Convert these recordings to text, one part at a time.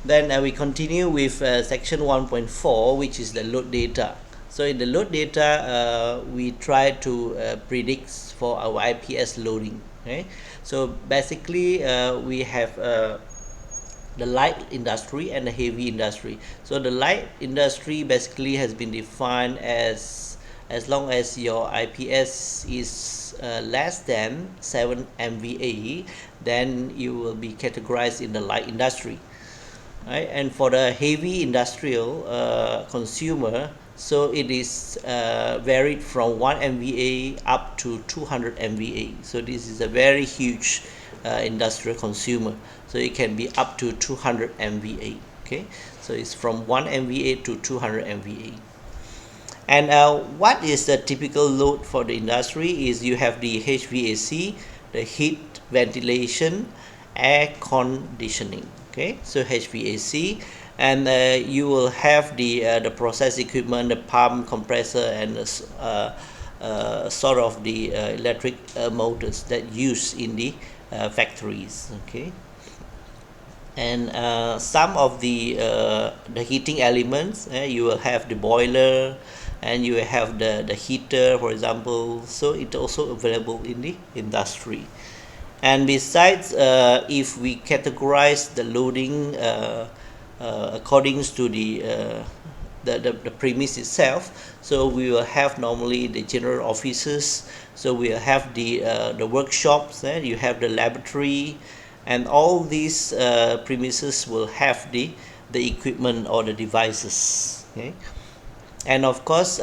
Then we continue with section 1.4, which is the load data. So in the load data, we try to predict for our IPS loading. Okay? So basically, we have the light industry and the heavy industry. So the light industry basically has been defined as long as your IPS is less than 7 MVA, then you will be categorized in the light industry. Right? And for the heavy industrial consumer, so it is varied from 1 MVA up to 200 MVA. So this is a very huge industrial consumer. So it can be up to 200 MVA. Okay, so it's from 1 MVA to 200 MVA. And what is the typical load for the industry is you have the HVAC, the heat ventilation, air conditioning. Okay, so HVAC, and you will have the process equipment, the pump, compressor, and sort of the electric motors that use in the factories. Okay, and some of the heating elements, you will have the boiler, and you will have the heater, for example. So it's also available in the industry. And besides, if we categorize the loading according to the premise itself, so we will have normally the general offices, so we'll have the workshops, you have the laboratory, and all these premises will have the equipment or the devices. Okay, and of course,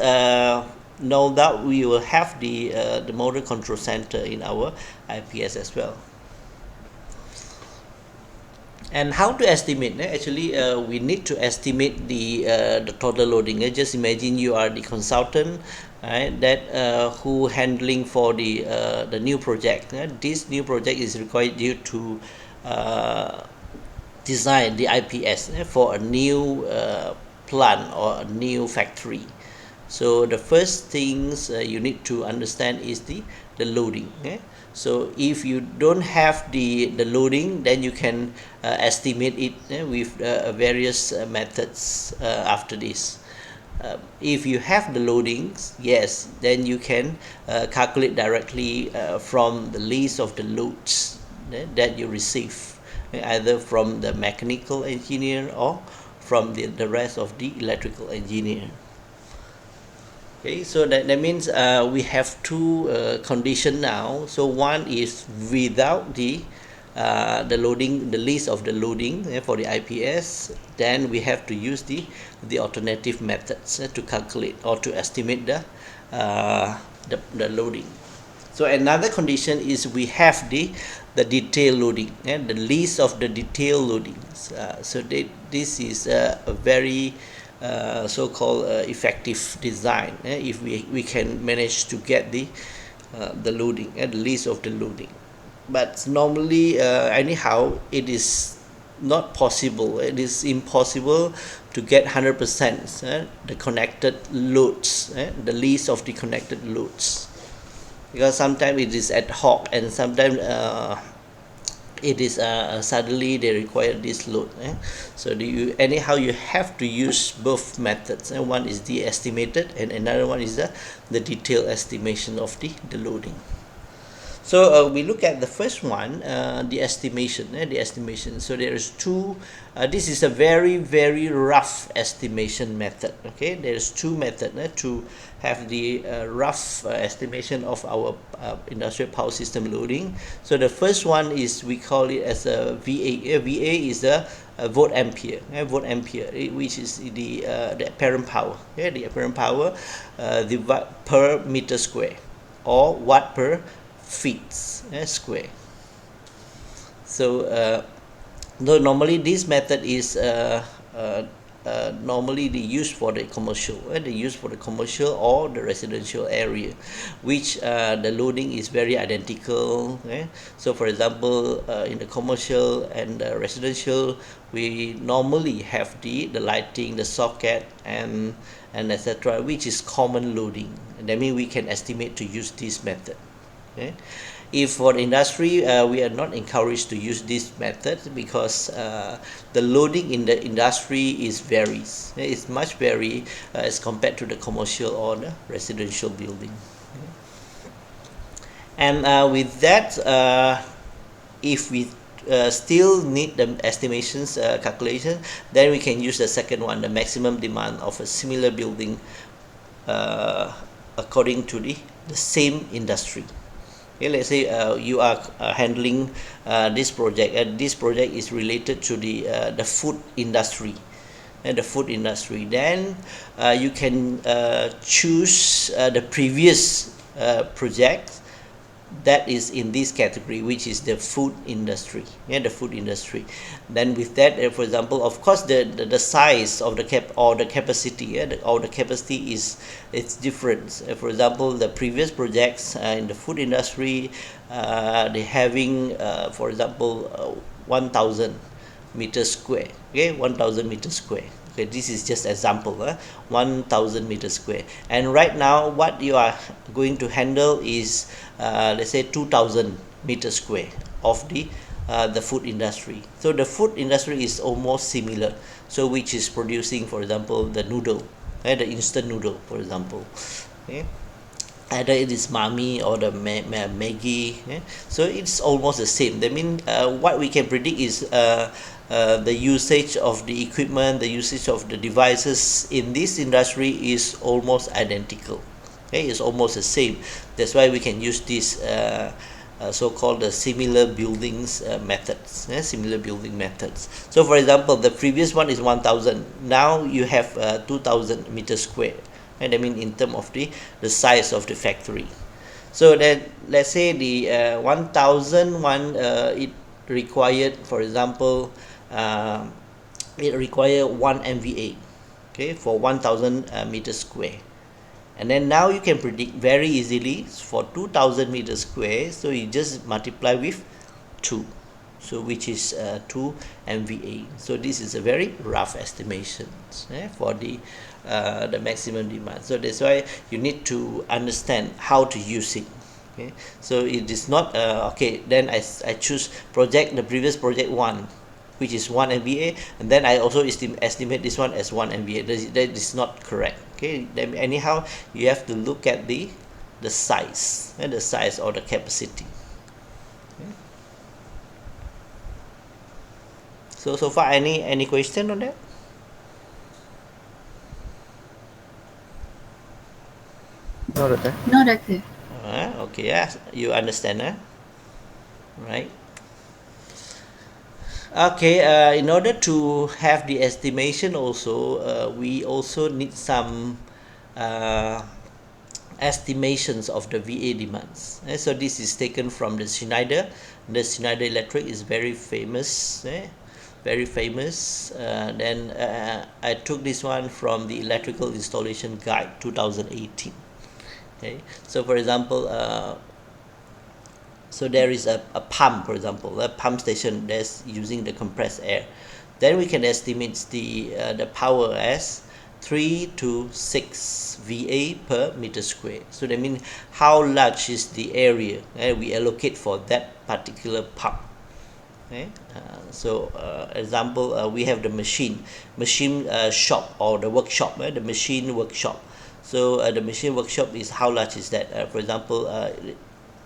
no doubt we will have the motor control center in our IPS as well. And how to estimate? Actually, we need to estimate the total loading. Just imagine you are the consultant, right, that who handling for the new project. This new project is required you to design the IPS for a new plant or a new factory. So the first things you need to understand is the loading. Okay? So if you don't have the loading, then you can estimate it with various methods after this. If you have the loadings, yes, then you can calculate directly from the list of the loads that you receive, either from the mechanical engineer or from the rest of the electrical engineer. Okay, so that means we have two conditions now. So one is without the loading, the list of the loading for the IPS. Then we have to use the alternative methods to calculate or to estimate the loading. So another condition is we have the detail loading, the list of the detail loadings. So this is a very so-called effective design if we can manage to get the loading and the list of the loading. But normally, anyhow, it is not possible. It is impossible to get 100% the connected loads, the list of the connected loads, because sometimes it is ad hoc, and sometimes it is suddenly they require this load. So anyhow you have to use both methods. One is the estimated, and another one is the detailed estimation of the loading. So we look at the first one, the estimation. So there is two. This is a very rough estimation method. Okay, there is two methods to have the rough estimation of our industrial power system loading. So the first one is, we call it as a VA. VA is a volt ampere, which is the apparent power. The apparent power divided per meter square, or watt per feet square. So normally this method is normally they use for the commercial. They use for the commercial or the residential area, which the loading is very identical. So for example, in the commercial and the residential, we normally have the lighting, the socket, and etc., which is common loading. And that means we can estimate to use this method. If for industry, we are not encouraged to use this method because the loading in the industry is varies. It's much vary as compared to the commercial or the residential building. And with that, if we still need the estimations calculation, then we can use the second one, the maximum demand of a similar building according to the same industry. Okay, let's say you are handling this project, and this project is related to the food industry. And the food industry, then you can choose the previous project that is in this category, which is the food industry. The food industry. Then with that, for example, of course, the size of the capacity, or the capacity it's different. For example, the previous projects in the food industry, they having, for example, 1,000 meters square. Okay, 1,000 meters square. Okay, this is just example, 1,000 meters square. And right now, what you are going to handle is, let's say, 2,000 meters square of the food industry. So the food industry is almost similar. So which is producing, for example, the noodle, the instant noodle, for example. Okay. Either it is Mami or the Maggi. So it's almost the same. That means what we can predict is the usage of the equipment, the usage of the devices in this industry is almost identical. Okay, it's almost the same. That's why we can use this so-called the similar buildings methods. Similar building methods. So for example, the previous one is 1,000. Now you have 2,000 meters square. And I mean in terms of the size of the factory. So then let's say the 1,001 it required, for example, it require 1 MVA, okay, for 1,000 meters square. And then now you can predict very easily for 2,000 meters square, so you just multiply with 2, so which is 2 MVA. So this is a very rough estimation for the maximum demand. So that's why you need to understand how to use it. Okay, so it is not okay, then I choose the previous project 1, which is 1 MVA, and then I also estimate this one as 1 MVA. That is not correct. Okay, then anyhow you have to look at the size, and the size or the capacity. Okay. So far, any question on that? No, Doctor. No, Doctor. Okay, yeah, you understand, right? Okay, in order to have the estimation also, we also need some estimations of the VA demands. So this is taken from the Schneider. The Schneider Electric is very famous. Very famous. Then I took this one from the Electrical Installation Guide 2018. Okay, so for example, so there is a pump, for example, a pump station that's using the compressed air. Then we can estimate the power as 3 to 6 VA per meter square. So that means how large is the area we allocate for that particular pump. Okay, so example, we have the machine shop or the workshop, the machine workshop. So the machine workshop is how large is that? For example,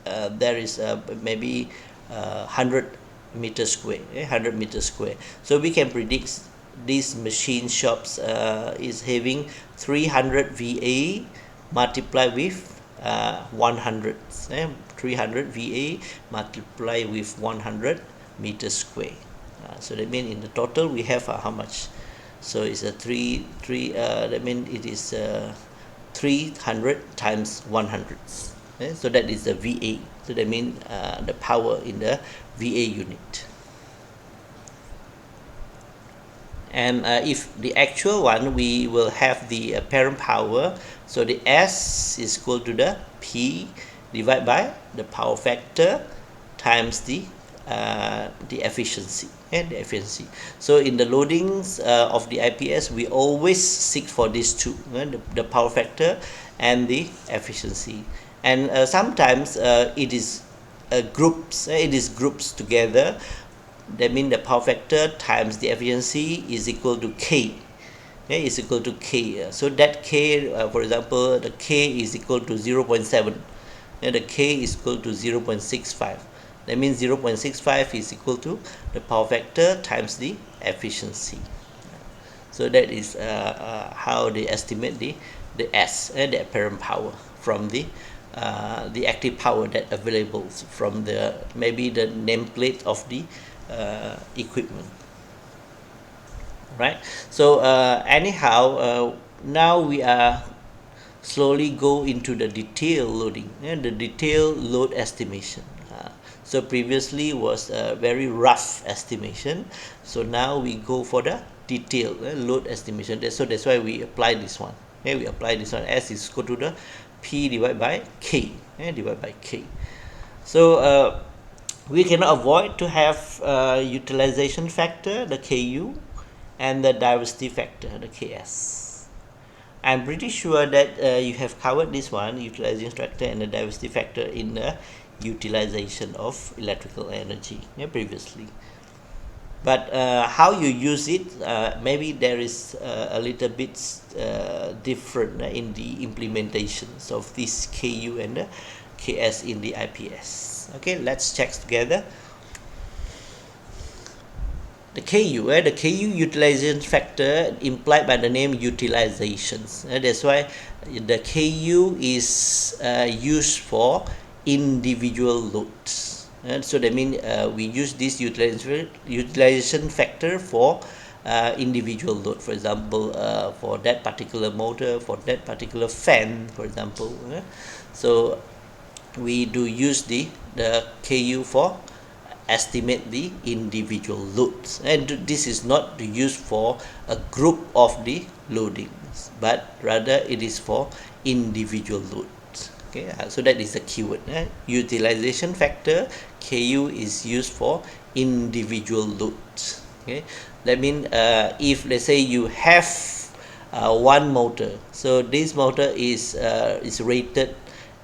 there is maybe 100 meters square, 100 meters square. So we can predict these machine shops is having 300 VA multiplied with 100. 300 VA multiplied with 100 meters square. So that means in the total we have how much? So it's a that means it is 300 times 100. So that is the VA. So that means the power in the VA unit. And if the actual one, we will have the apparent power. So the S is equal to the P divided by the power factor times the efficiency. And the efficiency. So in the loadings of the IPS, we always seek for these two, the power factor and the efficiency. And sometimes it is groups, it is groups together. That means the power factor times the efficiency is equal to K. Is equal to K. So that K, for example, the K is equal to 0.7, and the K is equal to 0.65. That means 0.65 is equal to the power factor times the efficiency. So that is how they estimate the S, the apparent power from the active power that available from the maybe the nameplate of the equipment. Right. So anyhow, now we are slowly go into the detail loading and the detail load estimation. So previously was a very rough estimation. So now we go for the detailed load estimation. So that's why we apply this one. We apply this one. S is equal to the P divided by K. Divided by K. So we cannot avoid to have utilization factor, the KU, and the diversity factor, the KS. I'm pretty sure that you have covered this one, utilization factor and the diversity factor, in the utilization of electrical energy previously. But how you use it, maybe there is a little bit different in the implementations of this KU and the KS in the IPS. Okay, let's check together. The KU utilization factor implied by the name utilizations. That's why the KU is used for individual loads. So that means we use this utilization factor for individual load. For example, for that particular motor, for that particular fan, for example. So we do use the KU for estimate the individual loads, and this is not used for a group of the loadings, but rather it is for individual loads. Okay, so that is the keyword. Utilization factor KU is used for individual loads. Okay, that means if let's say you have one motor, so this motor is rated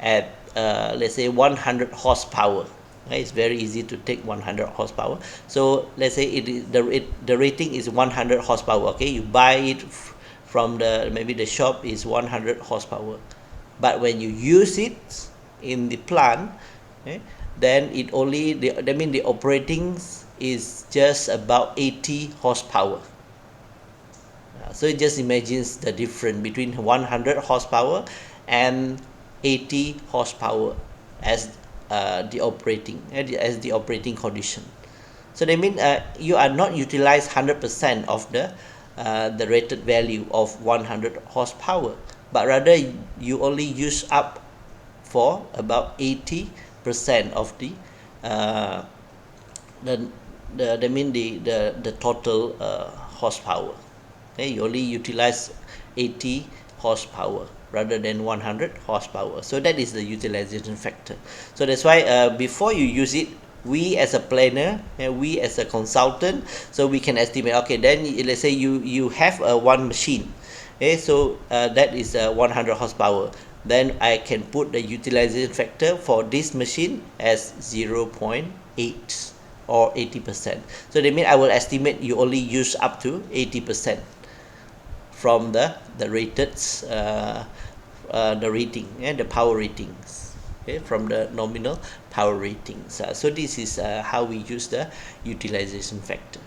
at let's say 100 horsepower. It's very easy to take 100 horsepower. So let's say it is the rating is 100 horsepower. Okay, you buy it from maybe the shop is 100 horsepower, but when you use it in the plant, then it only that means the operating is just about 80 horsepower. So it just imagines the difference between 100 horsepower and 80 horsepower as the operating condition. So they mean you are not utilized 100% of the rated value of 100 horsepower, but rather you only use up for about 80% of the total horsepower. Okay, you only utilize 80 horsepower rather than 100 horsepower. So that is the utilization factor. So that's why before you use it, we as a planner and we as a consultant, so we can estimate, okay, then let's say you have one machine, okay, so that is 100 horsepower, then I can put the utilization factor for this machine as 0.8 or 80%. So that means I will estimate you only use up to 80% from the rated the rating and the power ratings, okay, from the nominal power ratings. So this is how we use the utilization factor.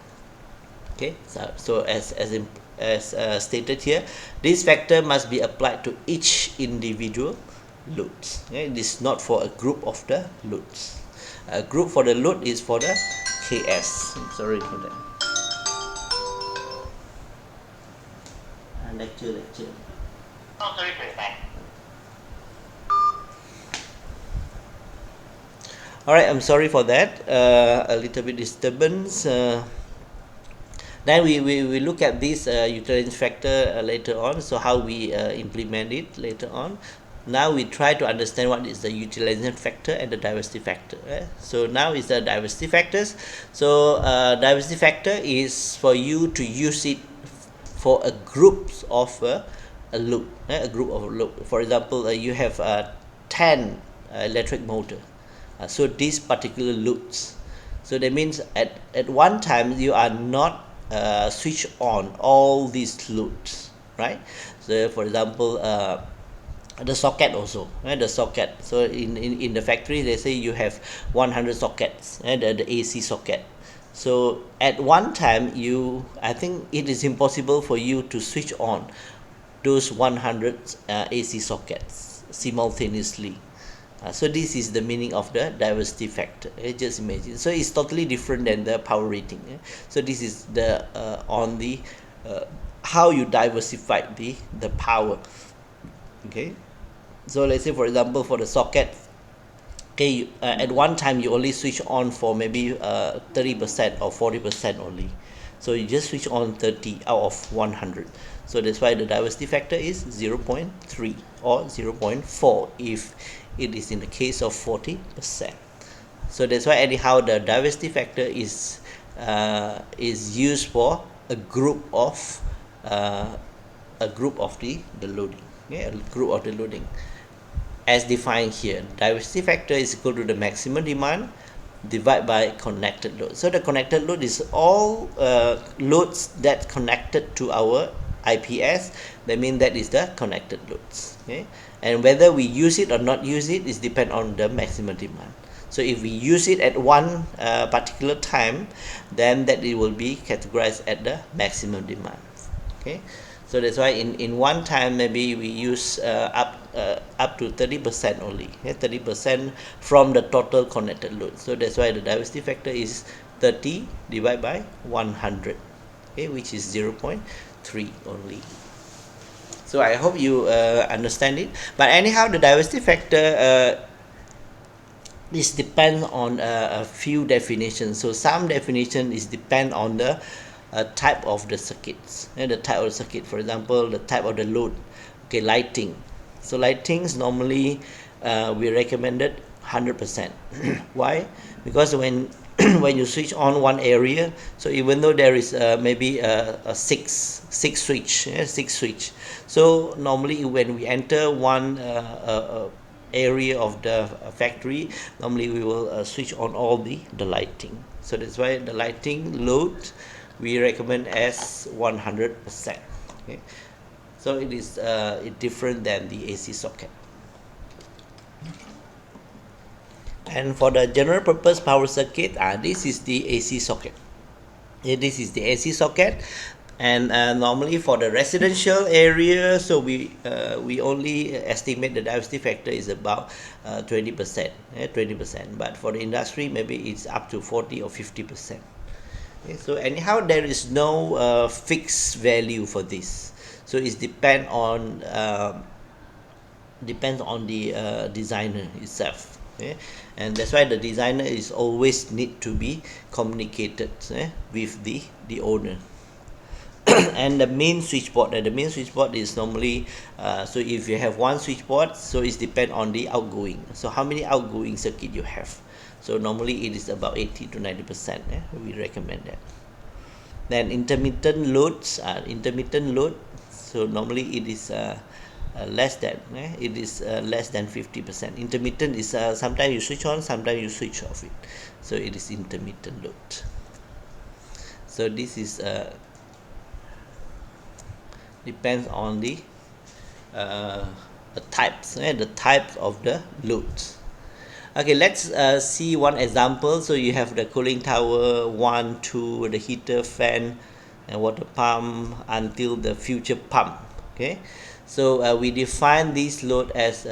Okay, so as stated here, this factor must be applied to each individual loads. Okay? This is not for a group of the loads. A group for the load is for the KS. Sorry for that. Lecture. Oh, sorry for that. Alright, I'm sorry for that. A little bit disturbance. Then we look at this utilization factor later on. So how we implement it later on. Now we try to understand what is the utilization factor and the diversity factor. So now is the diversity factors. So diversity factor is for you to use it for a group of a load, a group of load. For example, you have 10 electric motor. So these particular loads, so that means at one time you are not switch on all these loads, right? So for example, the socket also, right? The socket, so in the factory they say you have 100 sockets, and the AC socket. So at one time I think it is impossible for you to switch on those 100 AC sockets simultaneously. So this is the meaning of the diversity factor. Just imagine. So it's totally different than the power rating. So this is the on the how you diversify the power. Okay. So let's say for example for the socket, okay, at one time you only switch on for maybe 30% or 40% only. So you just switch on 30 out of 100. So that's why the diversity factor is 0.3 or 0.4 if it is in the case of 40%. So that's why anyhow the diversity factor is used for a group of the loading. Yeah, a group of the loading. As defined here, diversity factor is equal to the maximum demand divided by connected load. So the connected load is all loads that connected to our IPS. That means that is the connected loads. Okay, and whether we use it or not use it is depend on the maximum demand. So if we use it at one particular time, then that it will be categorized at the maximum demand. Okay, so that's why in one time maybe we use up to 30% only, 30% from the total connected load. So that's why the diversity factor is 30 divided by 100, okay, which is 0.3 only. So I hope you understand it. But anyhow, the diversity factor this depends on a few definitions. So some definition is depend on the type of the circuits, and the type of the circuit, for example the type of the load. Okay, lighting. So lightings normally we recommended 100%. Why? Because when when you switch on one area, so even though there is maybe a six switch, so normally when we enter one area of the factory, normally we will switch on all the lighting. So that's why the lighting load we recommend as 100%. Okay, so it is different than the AC socket. And for the general purpose power circuit, this is the AC socket. This is the AC socket, and normally for the residential area, so we only estimate the diversity factor is about 20%, 20%. But for the industry, maybe it's up to 40 or 50%. Okay, so anyhow, there is no fixed value for this. So it depends on the designer itself. Okay? And that's why the designer is always need to be communicated with the owner. And the main switchboard, is normally so if you have one switchboard, so it's depend on the outgoing. So how many outgoing circuit you have. So normally it is about 80 to 90%. We recommend that. Then intermittent loads, so normally it is less than less than 50%. Intermittent is sometimes you switch on, sometimes you switch off it. So it is intermittent load. So this is depends on the types of the loads. Okay, let's see one example. So you have the cooling tower 1, 2, the heater, fan, and water pump until the future pump. Okay, so we define this load as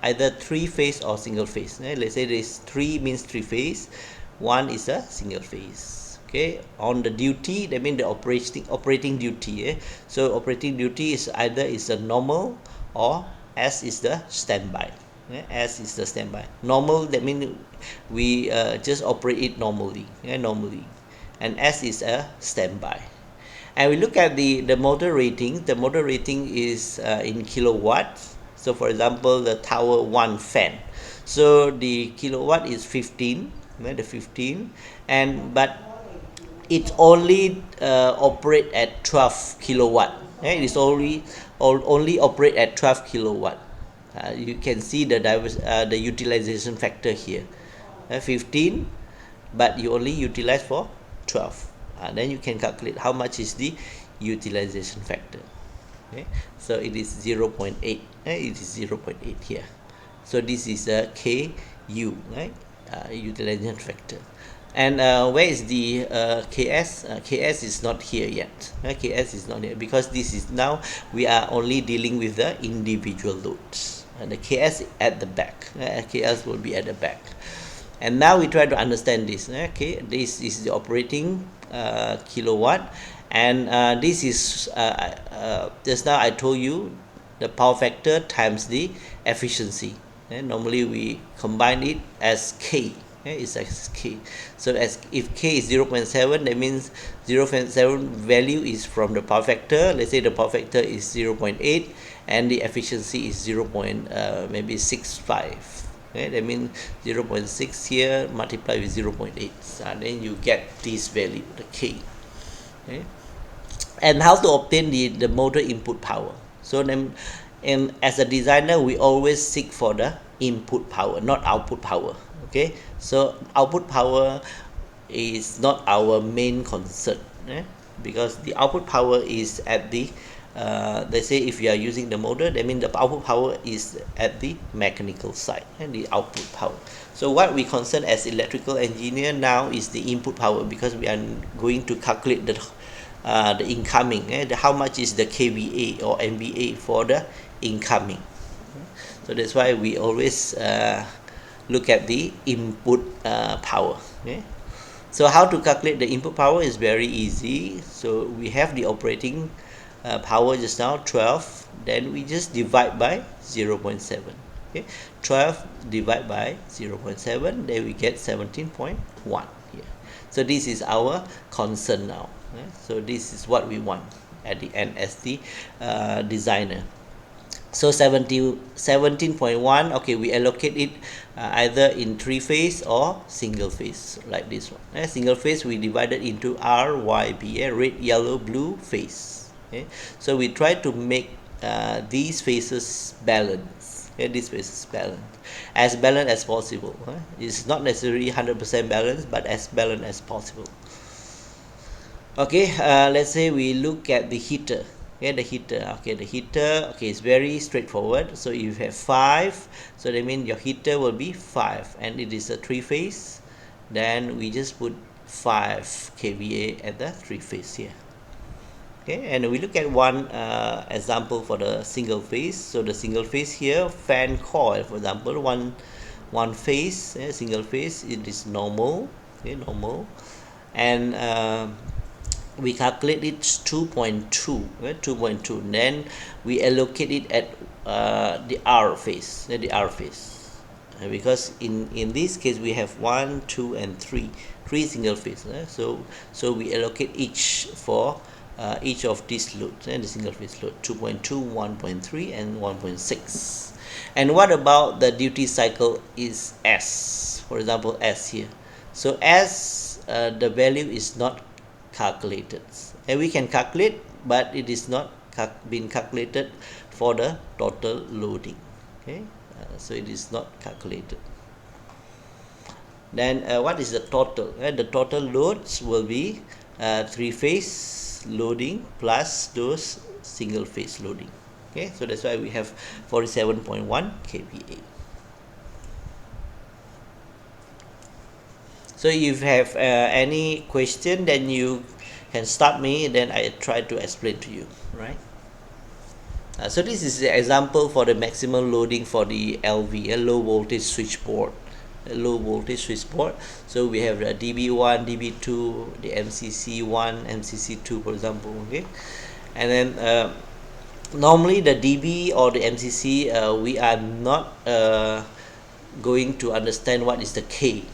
either 3-phase or single phase. Let's say this 3 means 3-phase, 1 is a single phase. Okay, on the duty, that means the operating duty. So operating duty is either is a normal or S is the standby. S is the standby. Normal, that means we just operate it normally, and S is a standby. And we look at the motor rating. The motor rating is in kilowatts. So for example, the tower 1 fan, so the kilowatt is 15, but it only operate at 12 kilowatt. It is only operate at 12 kilowatt. You can see the utilization factor here. 15, but you only utilize for 12. Then you can calculate how much is the utilization factor. Okay, so it is 0.8. It is 0.8 here. So this is a KU, right? Utilization factor. And where is the KS? KS is not here yet. KS is not here because this is now we are only dealing with the individual loads. And the KS at the back. KS will be at the back. And now we try to understand this. Okay, this is the operating kilowatt, and this is just now I told you the power factor times the efficiency. Normally we combine it as K. It's as K. So as if K is 0.7, that means 0.7 value is from the power factor. Let's say the power factor is 0.8 and the efficiency is 0.maybe 65. Okay, that means 0.6 here multiplied with 0.8, then you get this value, the K. Okay, and how to obtain the motor input power. So then, and as a designer, we always seek for the input power, not output power. Okay, so output power is not our main concern, because the output power is at the let's say if you are using the motor, that means the output power is at the mechanical side and the output power. So what we concern as electrical engineer now is the input power, because we are going to calculate the incoming, how much is the kVA or MVA for the incoming. So that's why we always look at the input power. Okay? So how to calculate the input power is very easy. So we have the operating power just now 12, then we just divide by 0.7. Okay, 12 divided by 0.7, then we get 17.1 here. So this is our concern now. So this is what we want at the end as the designer. So 17.1, okay, we allocate it either in 3-phase or single phase, like this one. Single phase we divided into R, Y, B, red, yellow, blue phase. Okay, so we try to make these phases balance. Okay, these phases as balanced as possible. It's not necessarily 100% balanced, but as balanced as possible. Okay, let's say we look at the heater. Okay, the heater. Okay, it's very straightforward. So if you have 5, so that means your heater will be 5, and it is a 3-phase. Then we just put 5 kVA at the 3-phase here. Okay, and we look at one example for the single phase. So the single phase here, fan coil, for example, one phase, single phase, it is normal. Okay, normal, and we calculate it 2.2, right? 2.2. Then we allocate it at the R phase, because in this case we have 1, 2, and 3 single phase. So we allocate each for each of these loads, and the single phase load 2.2, 1.3, and 1.6. And what about the duty cycle is S? For example, S here. So S, the value is not calculated, and we can calculate, but it is not been calculated for the total loading. Okay, so it is not calculated. Then what is the total? The total loads will be 3-phase loading plus those single phase loading. Okay, so that's why we have 47.1 kVA. So if you have any question, then you can stop me, then I try to explain to you, right? So this is the example for the maximum loading for the LV, a low voltage switchboard. So we have the DB1, DB2, the MCC1, MCC2, for example. Okay, and then normally the DB or the MCC, we are not going to understand what is the K.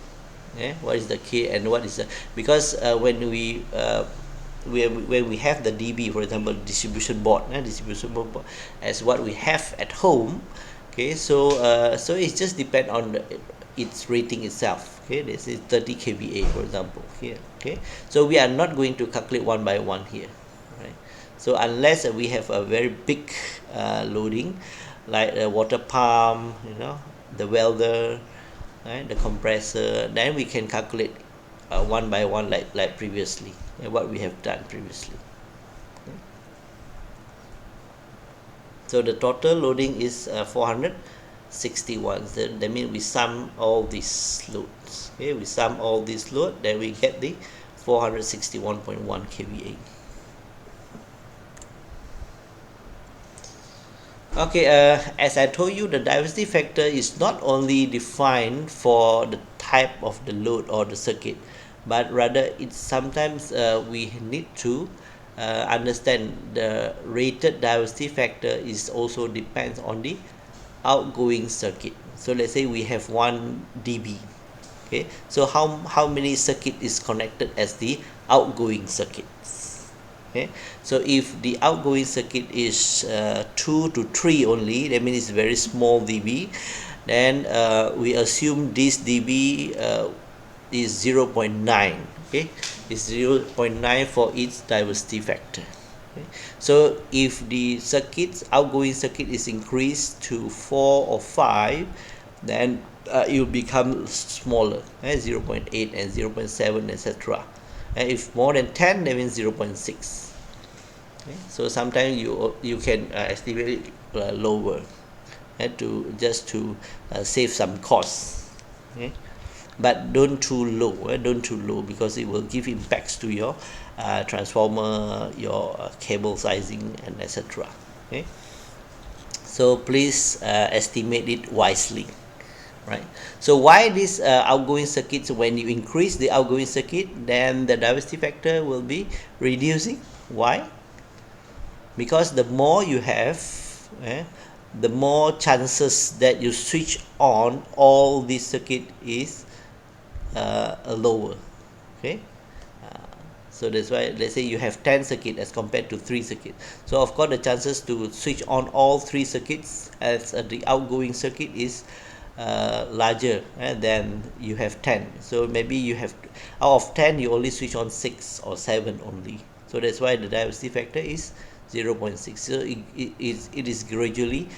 What is the K and what is the, because when we have the DB, for example, distribution board as what we have at home. Okay, so it just depends on its rating itself. Okay, this is 30 kVA, for example, here. Okay, so we are not going to calculate one by one here, right? So unless we have a very big loading, like a water pump, the welder, right, the compressor, then we can calculate one by one like previously, what we have done previously. So the total loading is 461. So that means we sum all these loads. Okay, we sum all these load, then we get the 461.1 kVA. Okay, as I told you, the diversity factor is not only defined for the type of the load or the circuit, but rather it's sometimes we need to understand the rated diversity factor is also depends on the outgoing circuit. So let's say we have 1 dB. Okay, so how many circuit is connected as the outgoing circuits? Okay, so if the outgoing circuit is 2 to 3 only, that means it's very small dB, then we assume this dB is 0.9. okay, is 0.9 for its diversity factor. Okay, so if the outgoing circuit is increased to 4 or 5, then it will become smaller, 0.8 and 0.7, etc. And if more than 10, that means 0.6. Okay, so sometimes you can estimate it lower, to save some costs. Okay, but don't too low, because it will give impacts to your transformer, your cable sizing, and etc. Okay, so please estimate it wisely. Right, so why this outgoing circuits? When you increase the outgoing circuit, then the diversity factor will be reducing. Why? Because the more you have, the more chances that you switch on all this circuit is lower. Okay, so that's why, let's say you have 10 circuits as compared to 3 circuits, so of course the chances to switch on all 3 circuits as the outgoing circuit is larger than you have 10. So maybe you have, out of 10 you only switch on 6 or 7 only, so that's why the diversity factor is 0.6. So it is gradually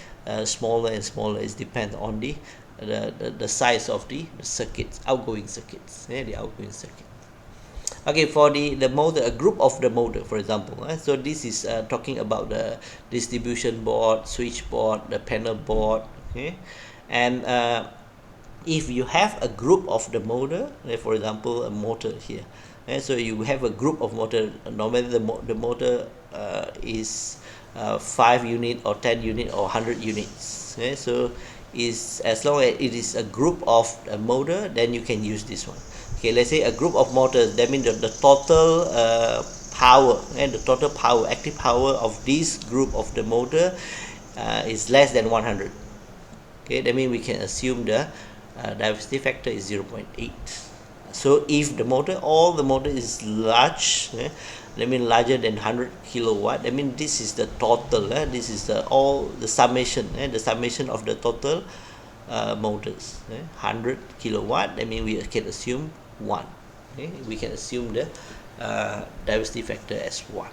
smaller and smaller. It depends on the size of the circuits, outgoing circuits, the outgoing circuit. Okay, for the motor, a group of the motor, for example, so this is talking about the distribution board, switchboard, the panel board. Okay, and if you have a group of the motor, for example a motor here, so you have a group of motor. Normally the motor is 5 unit or 10 unit or 100 units. Okay, so is as long as it is a group of a motor, then you can use this one. Okay, let's say a group of motors, that means the total power, and the total power, active power of this group of the motor is less than 100. Okay, that means we can assume the diversity factor is 0.8. So if the motor, all the motor is large, that means larger than 100 kilowatt, that means this is the total, this is all the summation, the summation of the total motors, 100 kilowatt, that means we can assume 1. Okay, we can assume the diversity factor as 1.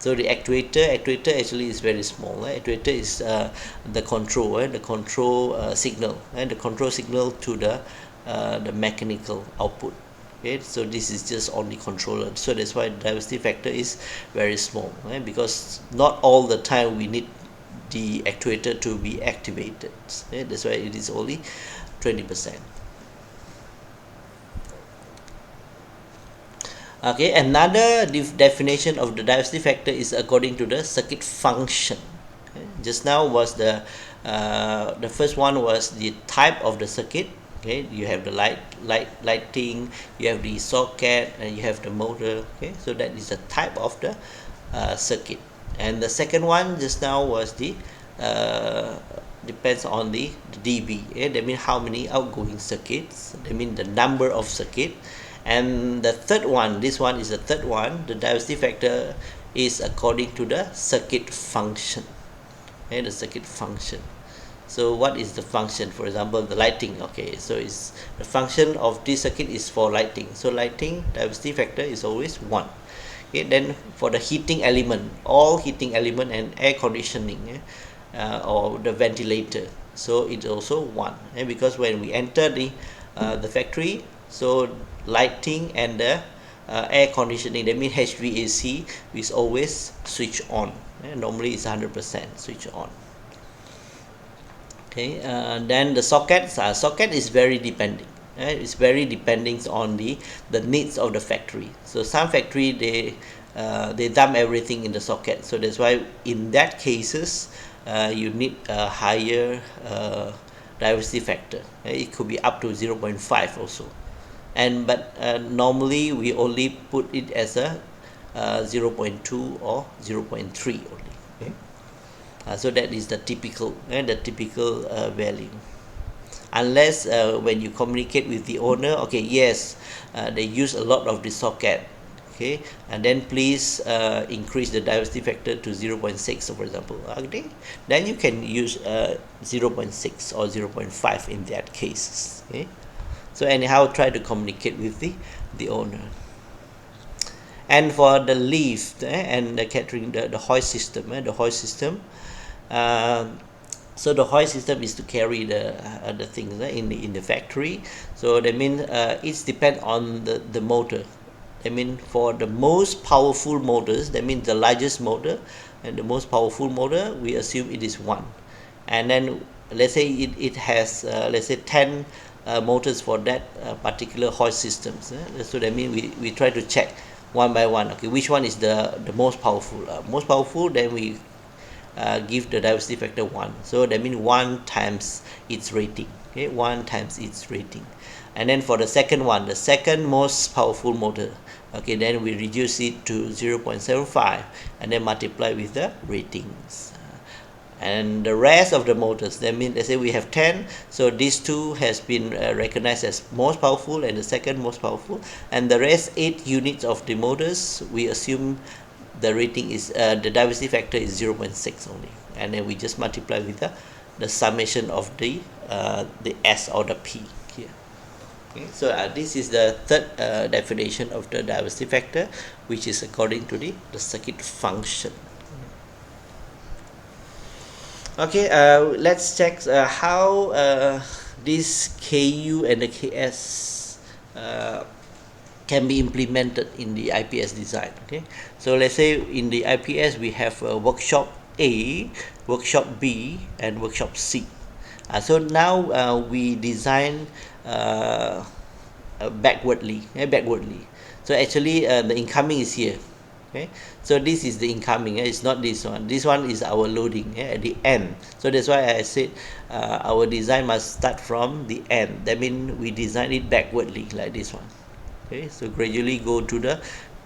So the actuator actually is very small. Actuator is the control, signal, and the control signal to the mechanical output. Okay, so this is just only controller. So that's why the diversity factor is very small, because not all the time we need the actuator to be activated. That's why it is only 20%. Okay, another definition of the diversity factor is according to the circuit function. Okay, just now was the first one was the type of the circuit. Okay, you have the lighting, you have the socket, and you have the motor. Okay, so that is the type of the circuit. And the second one just now was the depends on the dB. That means how many outgoing circuits. That means the number of circuit. And the third one, this one is the third one, the diversity factor is according to the circuit function. Okay, the circuit function. So what is the function? For example, the lighting. Okay, so is the function of this circuit is for lighting. So lighting diversity factor is always 1. Okay, then for the heating element, all heating element and air conditioning, or the ventilator, so it's also 1, because when we enter the factory, so lighting and the air conditioning, that means HVAC is always switch on. Normally it's 100% switch on. Okay, then the sockets, socket is very depending. It's very depending on the needs of the factory. So some factory they dump everything in the socket, so that's why in that cases you need a higher diversity factor. It could be up to 0.5 also, but normally we only put it as a 0.2 or 0.3 only. Okay? So that is the typical value, unless when you communicate with the owner, okay, yes, they use a lot of the socket, okay, and then please increase the diversity factor to 0.6, for example, okay, then you can use 0.6 or 0.5 in that cases. Okay, so anyhow, try to communicate with the owner. And for the lift and the catering, the hoist system, so the hoist system is to carry the things in the factory. So that means it's depend on the motor. I mean, for the most powerful motors, that means the largest motor and the most powerful motor, we assume it is 1. And then let's say it has let's say 10 motors for that particular hoist systems. So that means we try to check one by one. Okay, which one is the most powerful? Most powerful, then we give the diversity factor 1. So that means 1 times its rating. Okay, 1 times its rating. And then for the second one, the second most powerful motor, okay, then we reduce it to 0.75 and then multiply with the ratings. And the rest of the motors, that means let's say we have 10, so these two has been recognized as most powerful and the second most powerful, and the rest 8 units of the motors, we assume the rating is the diversity factor is 0.6 only, and then we just multiply with the summation of the S or the P here. Okay, so this is the third definition of the diversity factor, which is according to the circuit function. Okay, let's check how this KU and the KS can be implemented in the IPS design. Okay, so let's say in the IPS we have workshop A, workshop B, and workshop C. So now we design backwardly. So actually the incoming is here. Okay, so this is the incoming. It's not this one. This one is our loading at the end. So that's why I said our design must start from the end. That means we design it backwardly like this one. Okay, so gradually go to the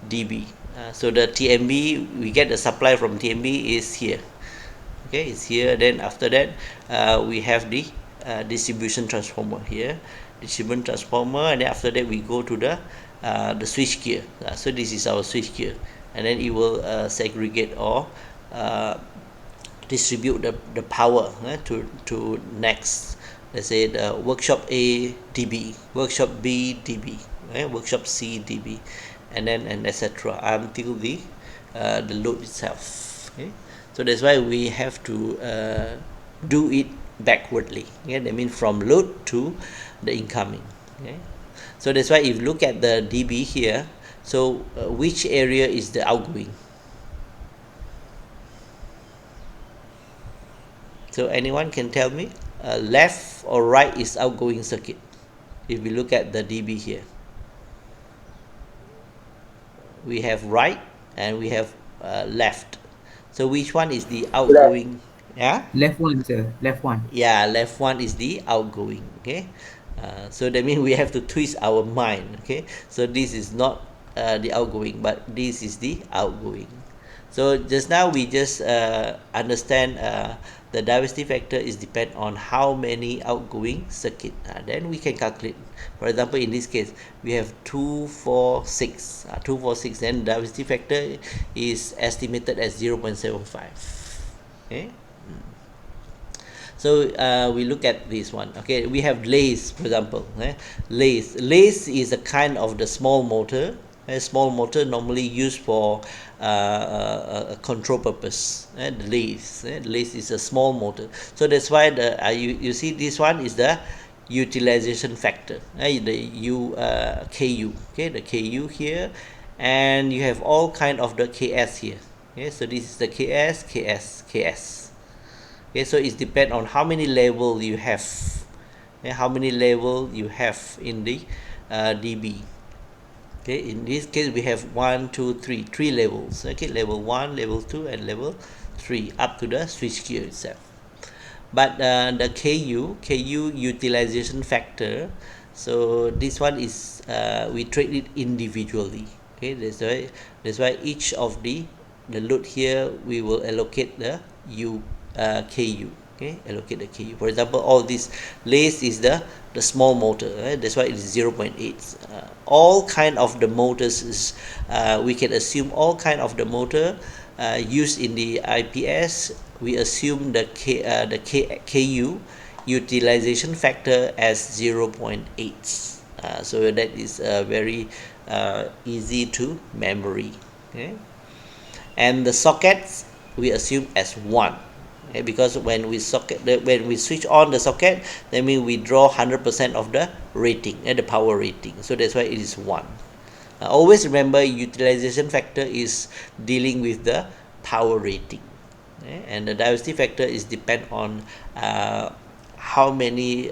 DB. So the TMB, we get the supply from TMB is here. Okay, it's here. Then after that we have the distribution transformer here, distribution transformer, and then after that we go to the switch gear. So this is our switch gear, and then it will segregate or distribute the power to next, let's say the workshop A dB, workshop B dB, workshop C dB, and then etc. until the load itself. Okay, so that's why we have to do it backwardly. That means from load to the incoming. Okay, so that's why if you look at the dB here, so which area is the outgoing? So anyone can tell me left or right is outgoing circuit if we look at the dB here? We have right and we have left. So which one is the outgoing? Yeah, Left one, sir. Left one. yeah, left one is the outgoing. Okay, so that means we have to twist our mind. Okay, so this is not the outgoing, but this is the outgoing. So just now we just understand the diversity factor is depend on how many outgoing circuit. Then we can calculate. For example, in this case we have 246. 246, then diversity factor is estimated as 0.75. Okay. So we look at this one. Okay, we have lathe, for example. Lathe is a kind of the small motor. A small motor normally used for a control purpose. The lathe, the lathe is a small motor. So that's why you see this one is the utilization factor, the KU, okay, the KU here, and you have all kind of the KS here. Okay, so this is the KS. Okay, so it depends on how many level you have, how many level you have in the dB. Okay, in this case we have 1, 2, 3, three levels. Okay, level 1, level 2, and level 3 up to the switchgear itself. But the KU utilization factor, so this one is we treat it individually. Okay, that's why each of the load here we will allocate the KU. Okay, allocate the KU. For example, all this lathe is the small motor, right? That's why it is 0.8. All kind of the motors is we can assume all kind of the motor used in the IPS. We assume the KU utilization factor as 0.8. So that is very easy to memory. Okay, and the sockets we assume as 1. Okay, because when we switch on the socket, that means we draw 100% of the rating, the power rating. So that's why it is 1. Always remember, utilization factor is dealing with the power rating, okay? And the diversity factor is depend on how many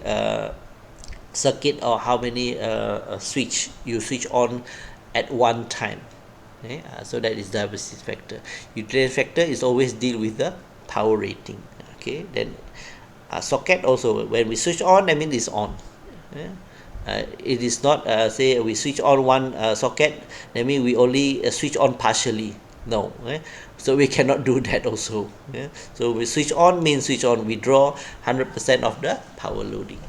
circuit or how many switch you switch on at one time. Okay? So that is diversity factor. Utilization factor is always deal with the power rating. Okay, then socket also, when we switch on, that means it's on. It is not say we switch on one socket, that means we only switch on partially. No, so we cannot do that also. So we switch on means switch on, we draw 100% of the power loading,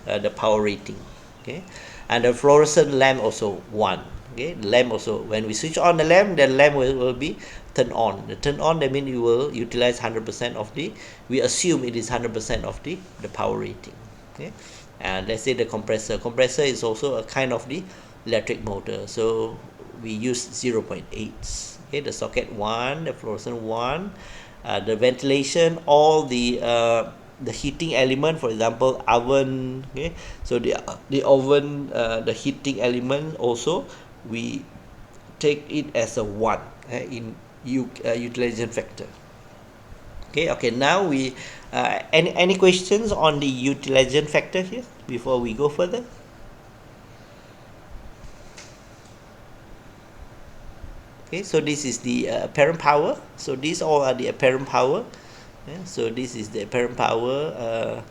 the power rating. Okay, and the fluorescent lamp also 1. Okay, the lamp also, when we switch on the lamp will be turn on. The turn on, that means you will utilize 100% of the, we assume it is 100% of the power rating. Okay, and let's say the compressor is also a kind of the electric motor, so we use 0.8. Okay, the socket 1, the fluorescent 1, the ventilation, all the heating element, for example oven. Okay, so the oven, the heating element also we take it as a 1 in utilization factor. Okay, now we any questions on the utilization factor here before we go further? Okay, so this is the apparent power. So these all are the apparent power. So this is the apparent power.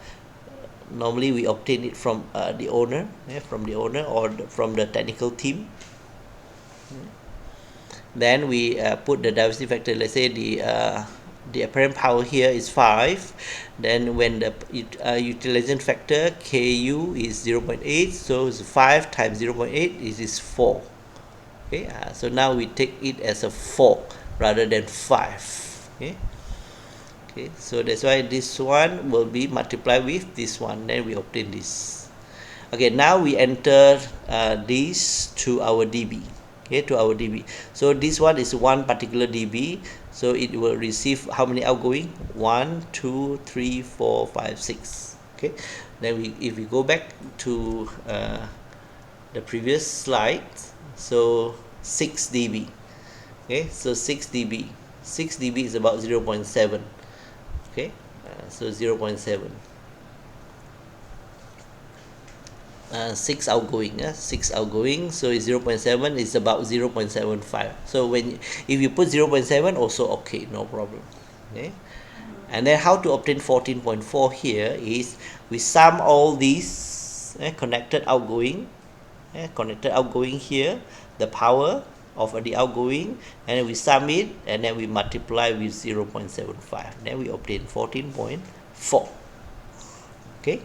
Normally we obtain it from the owner, or from the technical team. Then we put the diversity factor. Let's say the apparent power here is 5. Then when the utilization factor KU is 0.8, so it's 5 times 0.8, it is 4. Okay, so now we take it as a 4 rather than 5. Okay, so that's why this one will be multiplied with this one, then we obtain this. Okay, now we enter this to our dB. Okay, to our dB. So this one is one particular dB, so it will receive how many outgoing? 1, 2, 3, 4, 5, 6. Okay, then if we go back to the previous slide, so 6 dB. Okay, so 6 dB is about 0.7. Okay, so 0.7. 6 outgoing, 6 outgoing, so it's 0.7 is about 0.75. So if you put 0.7 also okay, no problem. Okay, and then how to obtain 14.4 here is we sum all these connected outgoing here, the power of the outgoing, and then we sum it, and then we multiply with 0.75, then we obtain 14.4. Okay,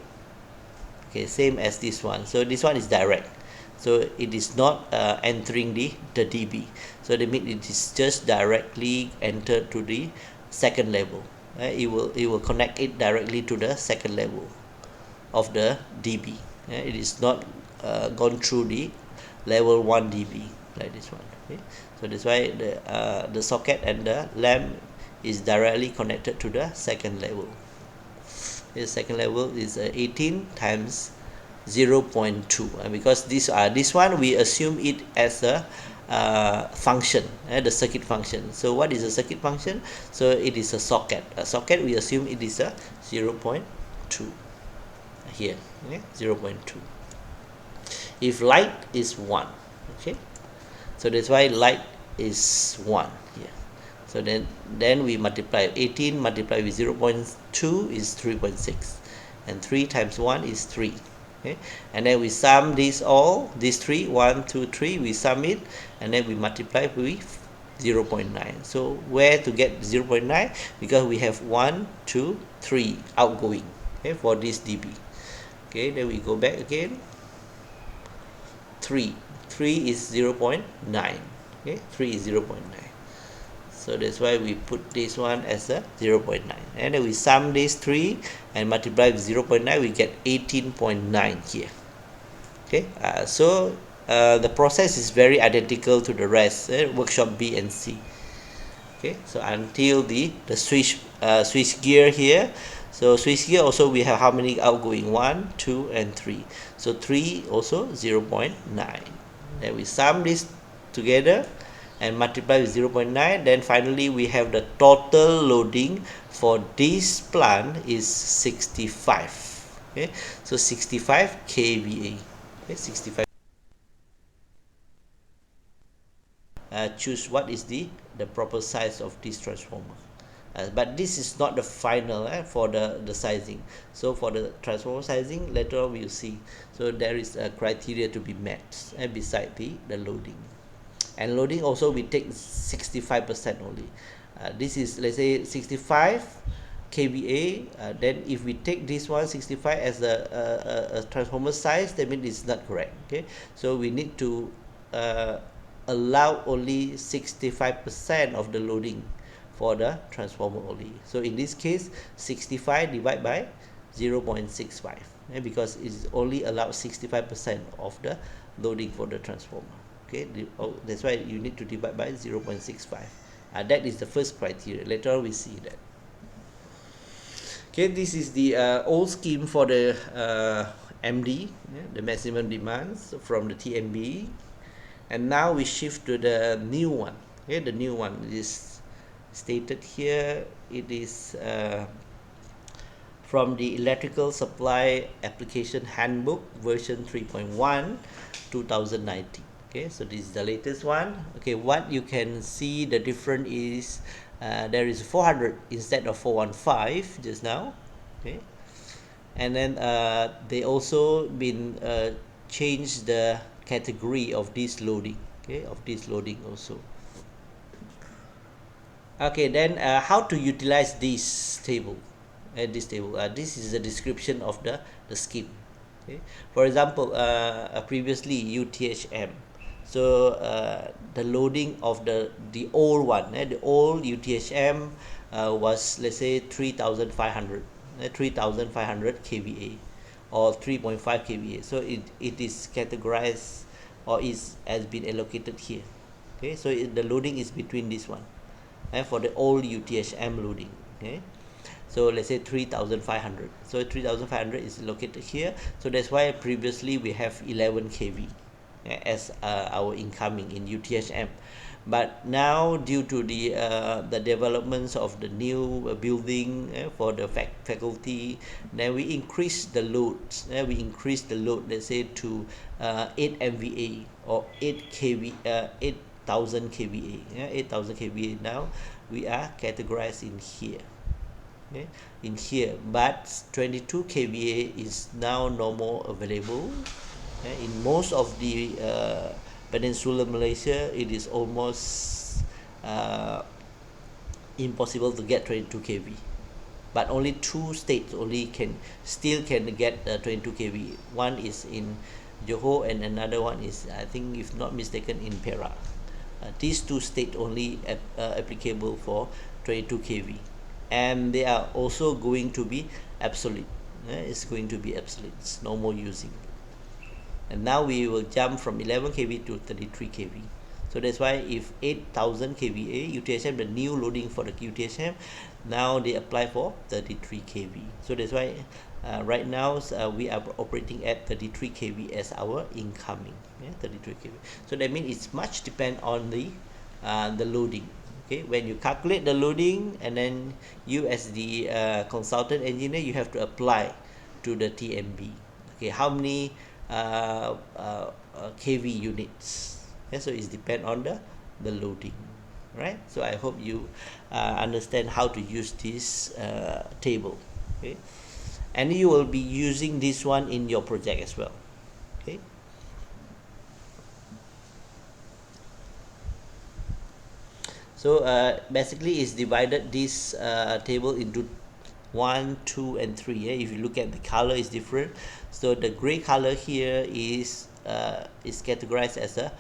same as this one. So this one is direct, so it is not entering the dB, so that means it is just directly entered to the second level. It will connect it directly to the second level of the dB. It is not gone through the level 1 dB. like this one. Okay, so that's why the socket and the lamp is directly connected to the second level. The second level is 18 times 0.2, and because this one we assume it as a function, the circuit function. So what is a circuit function? So it is a socket. A socket, we assume it is a 0.2 here. Okay, 0.2. If light is 1, okay, so that's why light is 1 here. So then we multiply 18 multiplied with 0.2 is 3.6, and 3 times 1 is 3. Okay, and then we sum these three, 1 2 3, we sum it, and then we multiply with 0.9. So where to get 0.9? Because we have 1 2 3 outgoing, okay, for this dB. Okay, then we go back again. 3 is 0.9. Okay, 3 is 0.9. So that's why we put this one as a 0.9, and then we sum these 3 and multiply with 0.9, we get 18.9 here. Okay, so the process is very identical to the rest, workshop B and C. Okay, so until the switch gear here. So switch gear also we have how many outgoing? 1 2 and 3. So 3 also 0.9. Then we sum this together and multiply with 0.9. Then finally we have the total loading for this plant is 65. Okay, so 65 kVA. Okay, 65. Choose what is the proper size of this transformer. But this is not the final for the sizing. So for the transformer sizing, later on we'll see. So there is a criteria to be met beside the loading. And loading also we take 65% only. This is, let's say, 65 kVA. Then if we take this one 65 as a transformer size, that means it's not correct. Okay, so we need to allow only 65% of the loading for the transformer only. So in this case, 65 divided by 0.65, because it's only allowed 65% of the loading for the transformer. Okay, that's why you need to divide by 0.65. That is the first criteria. Later on we see that. Okay, this is the old scheme for the MD, the maximum demands from the TMB, and now we shift to the new one. Okay, the new one is stated here. It is from the Electrical Supply Application Handbook version 3.1 2019. Okay, so this is the latest one. Okay, what you can see the difference is there is 400 instead of 415 just now. Okay, and then they also been changed the category of this loading. Okay, of this loading also. Okay, then how to utilize this table? This is a description of the scheme. Okay, for example, previously UTHM. So the loading of the old one, the old UTHM was, let's say, 3,500 kVA or 3.5 kVA. So it is categorized or has been allocated here. Okay, so the loading is between this one for the old UTHM loading. Okay, so let's say 3,500. So 3,500 is located here. So that's why previously we have 11 kV as our incoming in UTHM. But now, due to the developments of the new building for the faculty, then we increase the load. We increase the load, let's say, to 8 MVA or 8,000 kVA. 8,000 kVA now we are categorized in here. Okay, in here, but 22 kVA is now no more available. In most of the Peninsular Malaysia, it is almost impossible to get 22 kV. But only 2 states only can get 22 kV. One is in Johor and another one is, I think, if not mistaken, in Perak. These 2 states only applicable for 22 kV, and they are also going to be obsolete. It's going to be obsolete. It's no more using. And now we will jump from 11 kV to 33 kV. So that's why if 8000 kVA UTHM, the new loading for the UTHM, now they apply for 33 kV. So that's why right now we are operating at 33 kV as our incoming, 33 kV. So that means it's much depend on the loading. Okay, when you calculate the loading, and then you as the consultant engineer, you have to apply to the TMB. Okay, how many kV units? So it's depend on the loading, right? So I hope you understand how to use this table. Okay, and you will be using this one in your project as well. Okay. So basically it's divided this table into 1, 2 and 3. If you look at the color is different. So the gray color here is categorized as a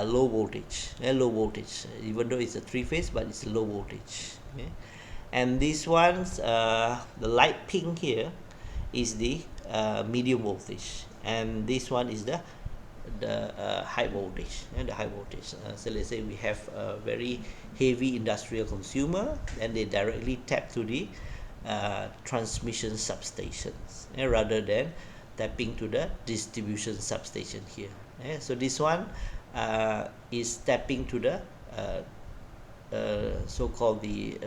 low voltage, low voltage, even though it's a three-phase, but it's low voltage. And these ones, the light pink here is the medium voltage, and this one is the high voltage, and the high voltage. So let's say we have a very heavy industrial consumer, and they directly tap to the transmission substations, rather than tapping to the distribution substation here. So this one is tapping to the so-called the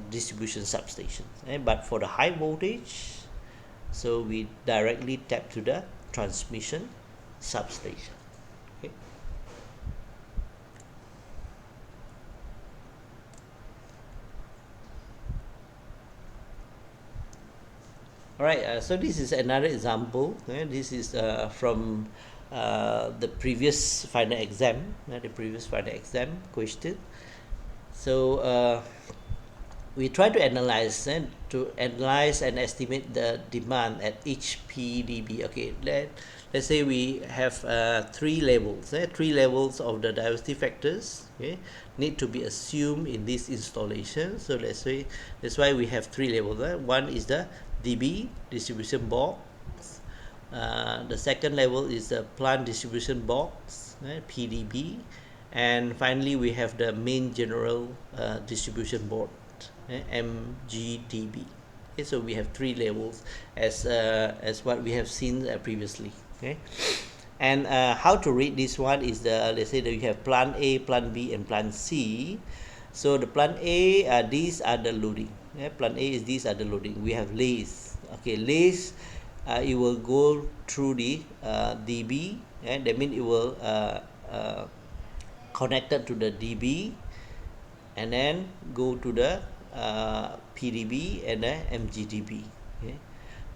distribution substation. But for the high voltage, so we directly tap to the transmission substation. Okay. All right, so this is another example. This is from the previous final exam, question. So we try to analyze and estimate the demand at each PDB. Okay, let's say we have three levels. Three levels of the diversity factors, okay, need to be assumed in this installation. So let's say that's why we have three levels. One is the DB, distribution box. The second level is the plant distribution box, PDB, and finally we have the main general distribution board, MGDB. Okay, so we have three levels as what we have seen previously. Okay, and how to read this one is let's say that you have plant A, plant B, and plant C. So the plant A, these are the loading. Plant A is these are the loading. We have lays. Okay, lays, it will go through the DB, and that means it will connected to the DB, and then go to the PDB and the MGDB. Okay,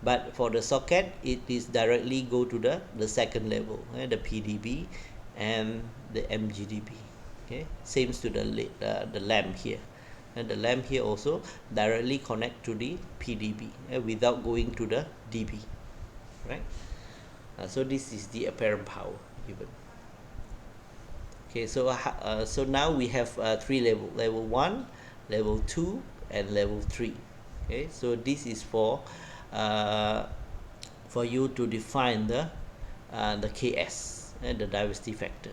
but for the socket, it is directly go to the second level, the PDB and the MGDB. Okay, same to the lamp here, and the lamp here also directly connect to the PDB without going to the DB, right? So this is the apparent power given. Okay, so now we have three levels: level 1, level 2, and level 3. Okay, so this is for you to define the KS, the diversity factor.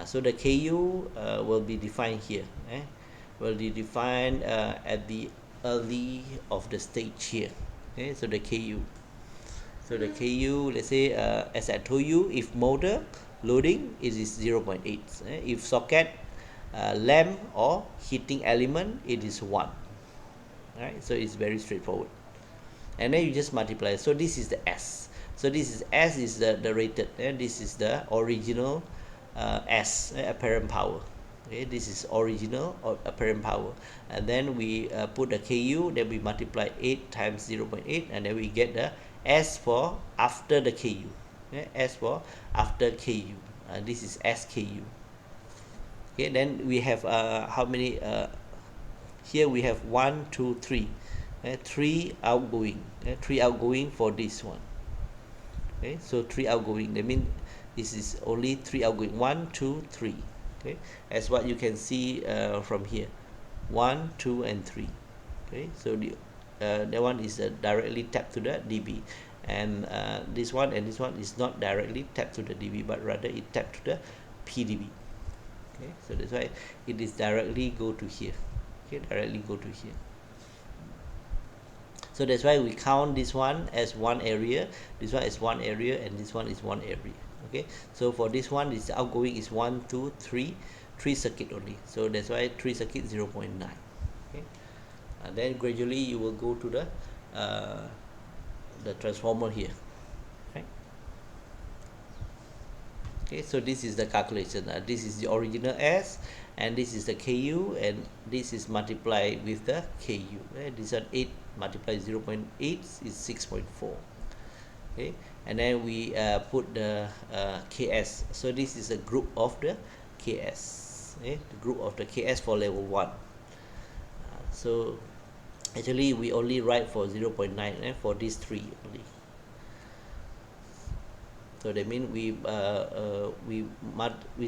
So the KU will be defined here. Will be defined at the early of the stage here. Okay, so the KU. So the KU, let's say, as I told you, if motor loading, it is 0.8. If socket, lamp, or heating element, it is 1. Right? So it's very straightforward. And then you just multiply. So this is the S. So this is S is the rated. This is the original S, apparent power. Okay, this is original or apparent power. And then we put the KU, then we multiply 8 times 0.8, and then we get the S for after the KU. Okay, S for after KU. This is SKU. Okay, then we have how many? Here we have 1, 2, 3. 3 outgoing. 3 outgoing for this one. Okay, so 3 outgoing. That means this is only 3 outgoing. 1, 2, 3. Okay, as what you can see from here. 1, 2, and 3. Okay, so that one is directly tapped to the DB, and this one and this one is not directly tapped to the DB, but rather it tapped to the PDB. Okay, so that's why it is directly go to here. Okay, directly go to here. So that's why we count this one as one area, this one as one area, and this one is one area. Okay, so for this one, this outgoing is 1 2 3 3 circuit only, so that's why 3 circuit 0.9. Okay, and then gradually you will go to the transformer here. Right. Okay, so this is the calculation. This is the original S, and this is the KU, and this is multiplied with the KU. This one 8 multiplied 0.8 is 6.4. Okay, and then we put the KS. So this is a group of the KS. Okay, the group of the KS for level 1. So actually we only write for 0.9 for these three only. So that means we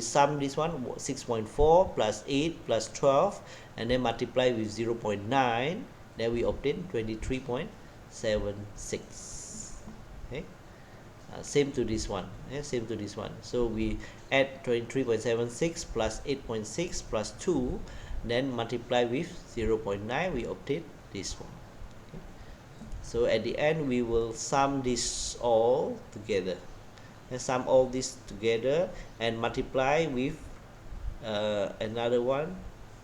sum this one 6.4 plus 8 plus 12, and then multiply with 0.9, then we obtain 23.76. Okay, same to this one. Same to this one. So we add 23.76 plus 8.6 plus 2, then multiply with 0.9, we obtain this one. Okay. So at the end we will sum this all together. And sum all this together and multiply with another one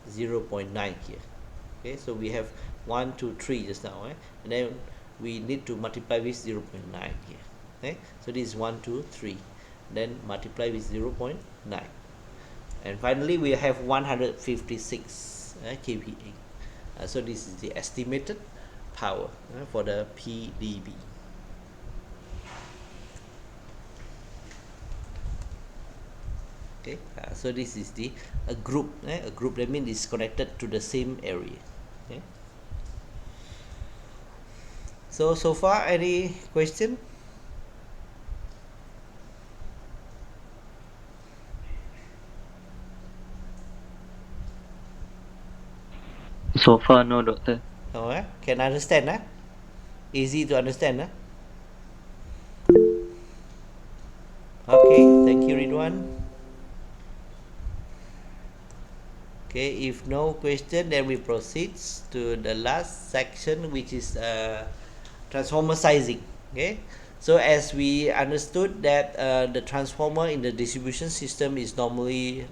0.9 here. Okay, so we have 1 2 3 just now, and then we need to multiply with 0.9 here. Okay, so this is 1 2 3, then multiply with 0.9, and finally we have 156 kVA. So this is the estimated power for the PDB. Okay, so this is the a group. A group, that means it's connected to the same area. Okay. So far, any question? So far, no, doctor. Oh, can understand? Easy to understand? Okay, thank you, Ridwan. Okay, if no question, then we proceed to the last section, which is transformer sizing. Okay, so as we understood that the transformer in the distribution system is normally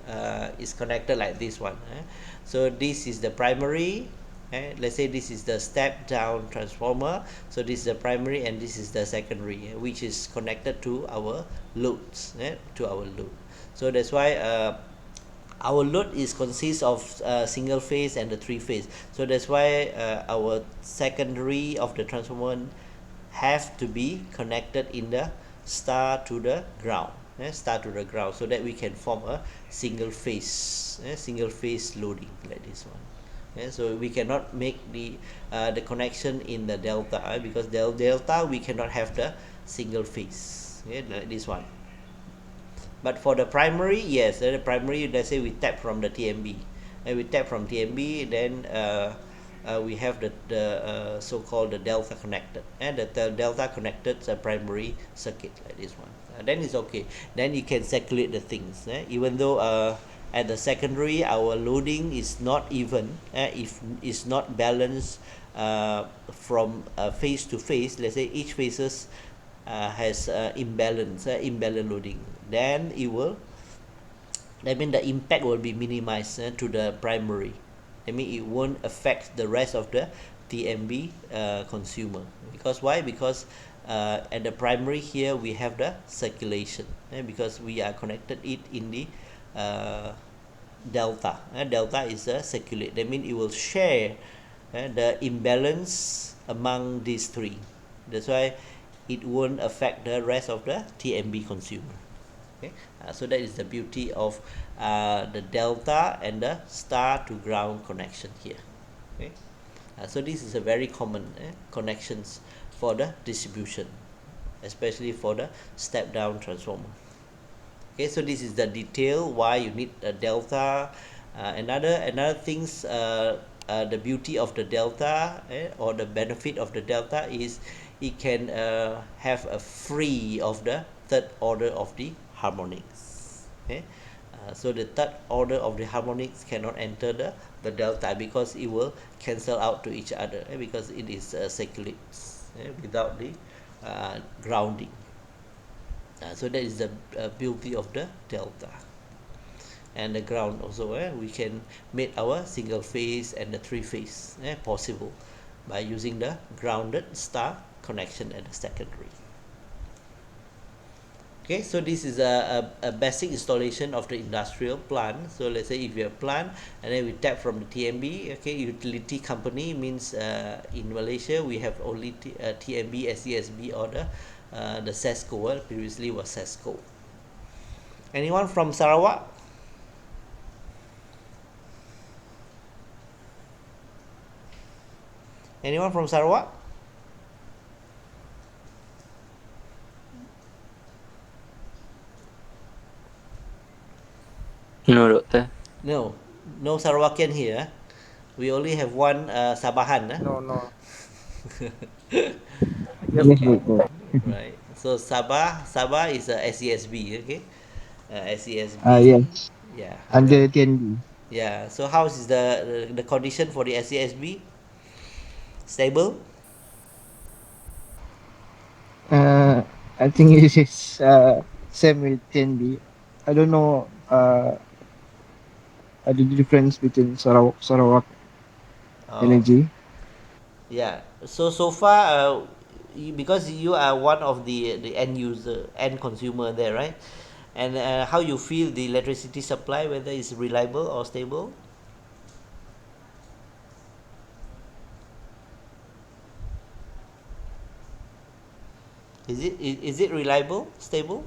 is connected like this one. So this is the primary. Let's say this is the step down transformer. So this is the primary, and this is the secondary, which is connected to our loads. To our load. So that's why our load is consists of single phase and the three phase. So that's why our secondary of the transformer have to be connected in the star to the ground. Star to the ground, so that we can form a single phase loading like this one. So we cannot make the connection in the delta, because delta we cannot have the single phase, like this one. But for the primary, yes, the primary, let's say we tap from the TMB, and we tap from TMB, then we have the so-called the delta connected, and the delta connected primary circuit like this one. Then it's okay. Then you can circulate the things, even though at the secondary our loading is not even, if it's not balanced from phase to phase. Let's say each phases has imbalance loading, then it will, that means the impact will be minimized to the primary. I mean, it won't affect the rest of the TMB consumer. Because why? Because at the primary here we have the circulation, because we are connected it in the delta. Delta is a circulate, that means it will share the imbalance among these three. That's why it won't affect the rest of the TMB consumer. Okay, so that is the beauty of the delta and the star to ground connection here. Okay, so this is a very common connections for the distribution, especially for the step down transformer. Okay, so this is the detail why you need a delta. Another things, the beauty of the delta, or the benefit of the delta is it can have a free of the third order of the harmonics. Okay, So the third order of the harmonics cannot enter the delta because it will cancel out to each other, because it is circulates without the grounding. So that is the beauty of the delta. And the ground also, we can make our single phase and the three phase possible by using the grounded star connection at the secondary. Okay, so this is a basic installation of the industrial plant. So let's say if you have a plant and then we tap from the TMB, okay, utility company means in Malaysia we have only TMB, SESB, or the SESCO. Previously was SESCO. Anyone from Sarawak? Anyone from Sarawak? No, doctor. No, no Sarawakian here. We only have one Sabahan. No, no. Yes, doctor. Right. So Sabah is a SESB. Okay, SESB. Yes. Yeah. Under TNB. Yeah. So how is the condition for the SESB? Stable. I think it is same with TNB. I don't know the difference between Sarawak Oh. Energy. Yeah. So far, because you are one of the end user, end consumer there, right? And how you feel the electricity supply, whether it's reliable or stable? Is it reliable, stable?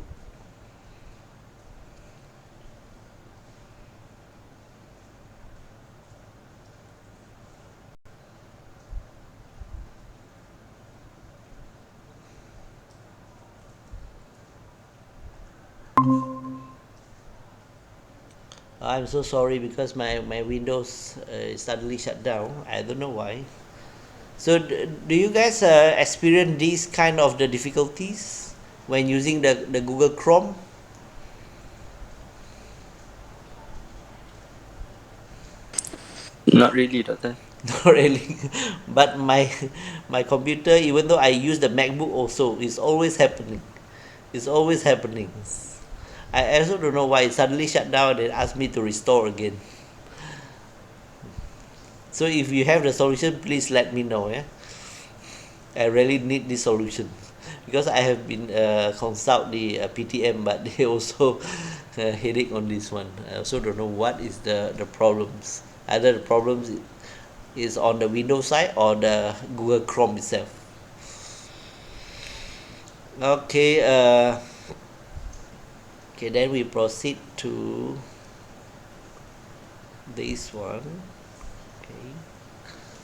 I'm so sorry because my Windows suddenly shut down. I don't know why. So do you guys experience these kind of the difficulties when using the Google Chrome? Not really, doctor. Not really. But my computer, even though I use the MacBook also, it's always happening. It's always happening. I also don't know why it suddenly shut down and asked me to restore again. So if you have the solution, please let me know. Yeah, I really need this solution because I have been consult the PTM, but they also headache on this one. I also don't know what is the problems. Either the problems is on the Windows side or the Google Chrome itself. Okay. Okay, then we proceed to this one. Okay,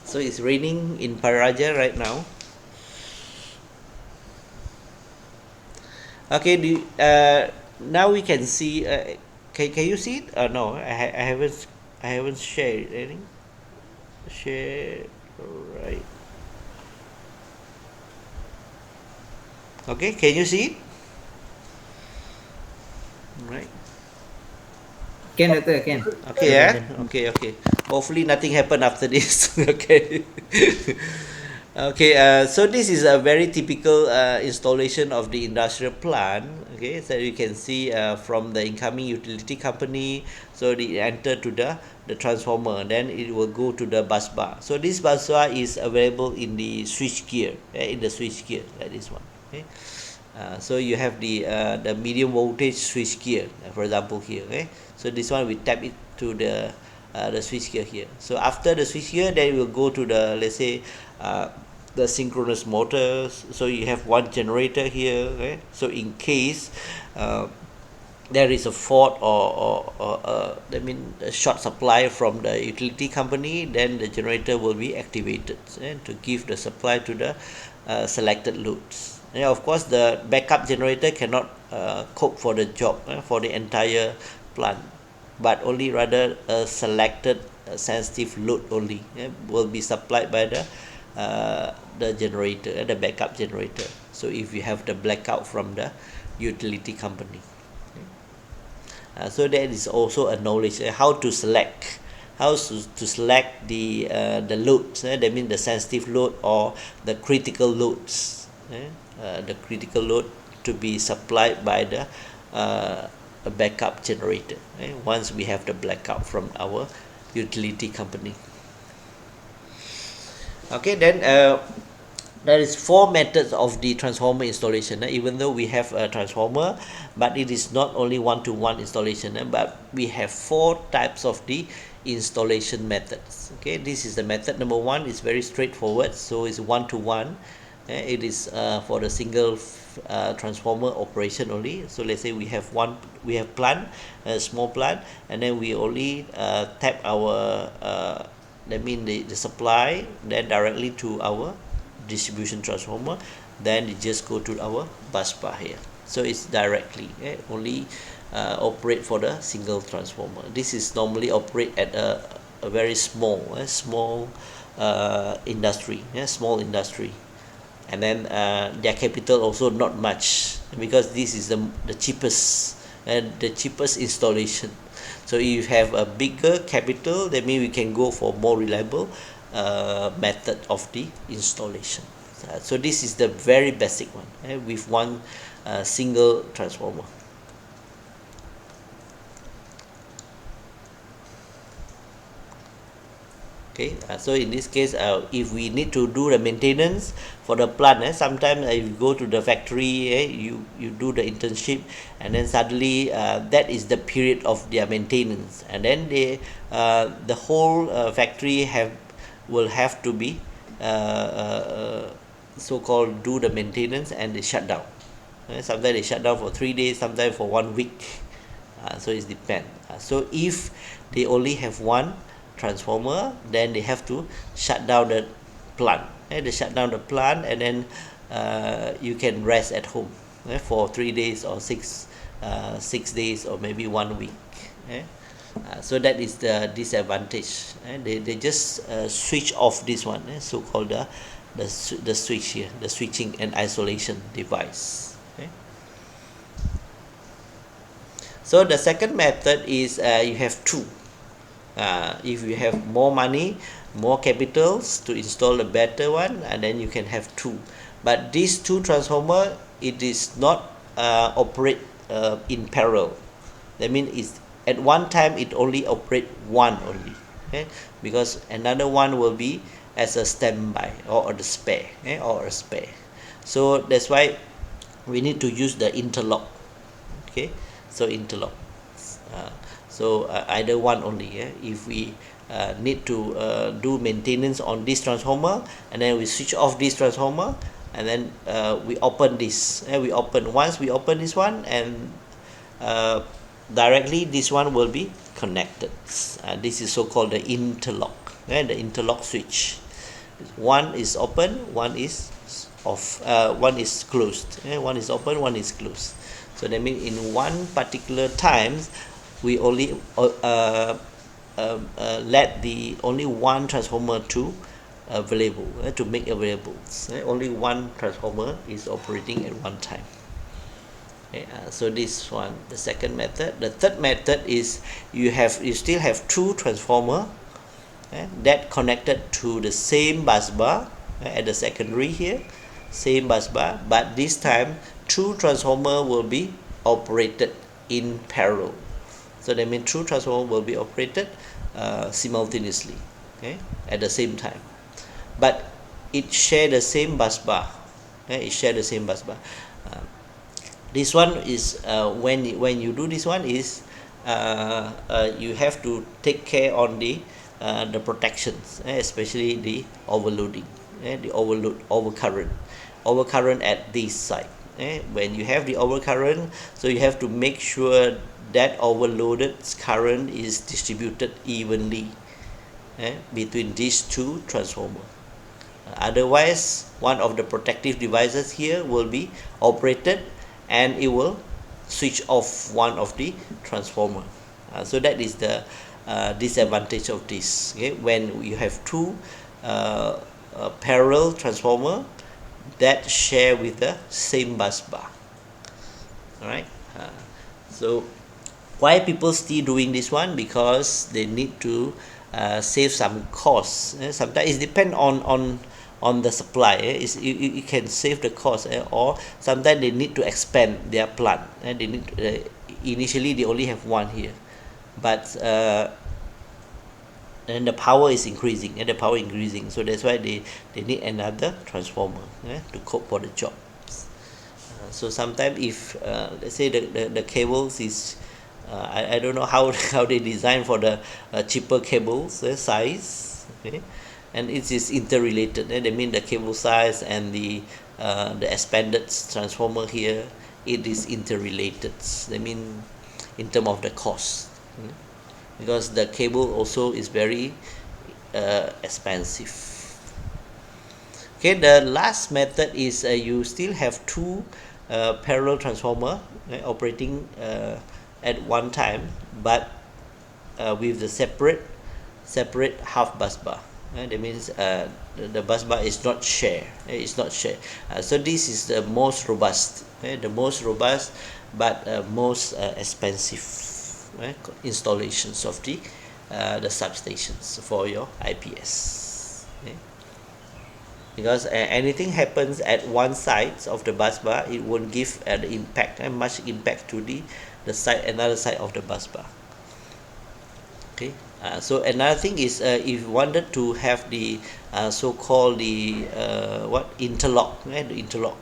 so it's raining in Paraja right now. Okay, now we can see. Can you see it? No, I haven't shared any. Share, right? Okay, can you see it? Right. Can, doctor, can. Okay, yeah. Okay. Hopefully nothing happened after this. Okay. Okay. So this is a very typical installation of the industrial plant. Okay, so you can see from the incoming utility company. So they enter to the transformer, then it will go to the bus bar. So this bus bar is available in the switch gear, in the switch gear like this one. Okay. So you have the medium voltage switch gear, for example here. Okay, so this one we tap it to the switch gear here. So after the switch gear, then we'll go to the, let's say, the synchronous motors. So you have one generator here. Okay, so in case there is a fault or a short supply from the utility company, then the generator will be activated to give the supply to the selected loads. And of course, the backup generator cannot cope for the job for the entire plant, but only rather a selected sensitive load only will be supplied by the generator, the backup generator. So if you have the blackout from the utility company. So that is also a knowledge how to select, to select the loads, that means the sensitive load or the critical loads, the critical load to be supplied by the a backup generator, once we have the blackout from our utility company. Okay, then there is 4 methods of the transformer installation, even though we have a transformer, but it is not only one-to-one installation, but we have 4 types of the installation methods. Okay, this is the method number 1, is very straightforward, so it's one-to-one. It is for the single transformer operation only. So let's say we have plant, a small plant, and then we only tap our that means the supply then directly to our distribution transformer, then it just go to our bus bar here. So it's directly only operate for the single transformer. This is normally operate at a very small industry, small industry, and then their capital also not much, because this is the cheapest installation. So if you have a bigger capital, that means we can go for more reliable method of the installation. So this is the very basic one, with one single transformer. Okay, so in this case, if we need to do the maintenance for the plant, sometimes if you go to the factory, you do the internship, and then suddenly that is the period of their maintenance, and then the whole factory will have to be so-called do the maintenance, and they shut down. Sometimes they shut down for 3 days, sometimes for 1 week. So it depends. So if they only have one transformer, then they have to shut down the plant. They shut down the plant, and then you can rest at home for 3 days or 6 days, or maybe 1 week. So that is the disadvantage. They just switch off this one, so-called the switch here, the switching and isolation device. So the second method is you have 2. If you have more money, more capitals to install a better one, and then you can have 2. But these 2 transformer, it is not operate in parallel. That means it's at one time it only operate one only, because another one will be as a standby or a spare, So that's why we need to use the interlock. Okay, so interlock. So either one only. If we need to do maintenance on this transformer, and then we switch off this transformer, and then we open this. Once we open this one, and directly this one will be connected. This is so-called the interlock. The interlock switch. One is open, one is off. One is closed. One is open, one is closed. So that means in one particular time, we only let the only one transformer to available, to make available. Only one transformer is operating at one time. So this one, the second method. The third method is you still have 2 transformer that connected to the same bus bar at the secondary here, same bus bar, but this time 2 transformer will be operated in parallel. So that means 2 transformer will be operated simultaneously, at the same time, but it share the same bus bar. This one is when you do this one is you have to take care on the protections, especially the overloading, the overcurrent at this side. When you have the overcurrent, so you have to make sure that overloaded current is distributed evenly between these 2 transformers. Otherwise, one of the protective devices here will be operated, and it will switch off one of the transformer. So that is the disadvantage of this. When you have 2 parallel transformer that share with the same bus bar. All right. So Why people still doing this one? Because they need to save some costs. Sometimes it depends on the supply. It can save the cost, or sometimes they need to expand their plant. They need initially they only have one here, but and the power is increasing, so that's why they need another transformer to cope for the job. So sometimes if let's say the cables is I don't know how how they design for the cheaper cables size, okay, and it is interrelated. That means the cable size and the expanded transformer here, it is interrelated. That mean in terms of the cost, because the cable also is very expensive. Okay, the last method is you still have two parallel transformer operating at one time, but with the separate half bus bar. That means the bus bar is not shared. So this is the most robust, but most expensive installations of the substations for your IPS. Because anything happens at one side of the bus bar, it won't give the impact and much impact to another side of the bus bar. Okay. So another thing is if you wanted to have the so-called the interlock, the interlock,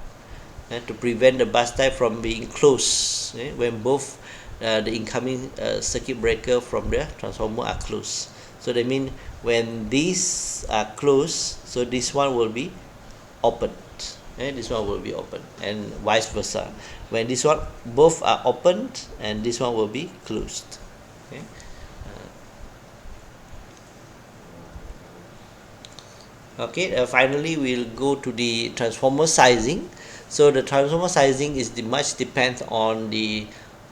to prevent the bus tie from being closed when both the incoming circuit breaker from the transformer are closed. So that means when these are closed, so this one will be opened. This one will be open, and vice versa. When this one both are opened, and this one will be closed. Okay. Finally we'll go to the transformer sizing. So the transformer sizing is much depends on the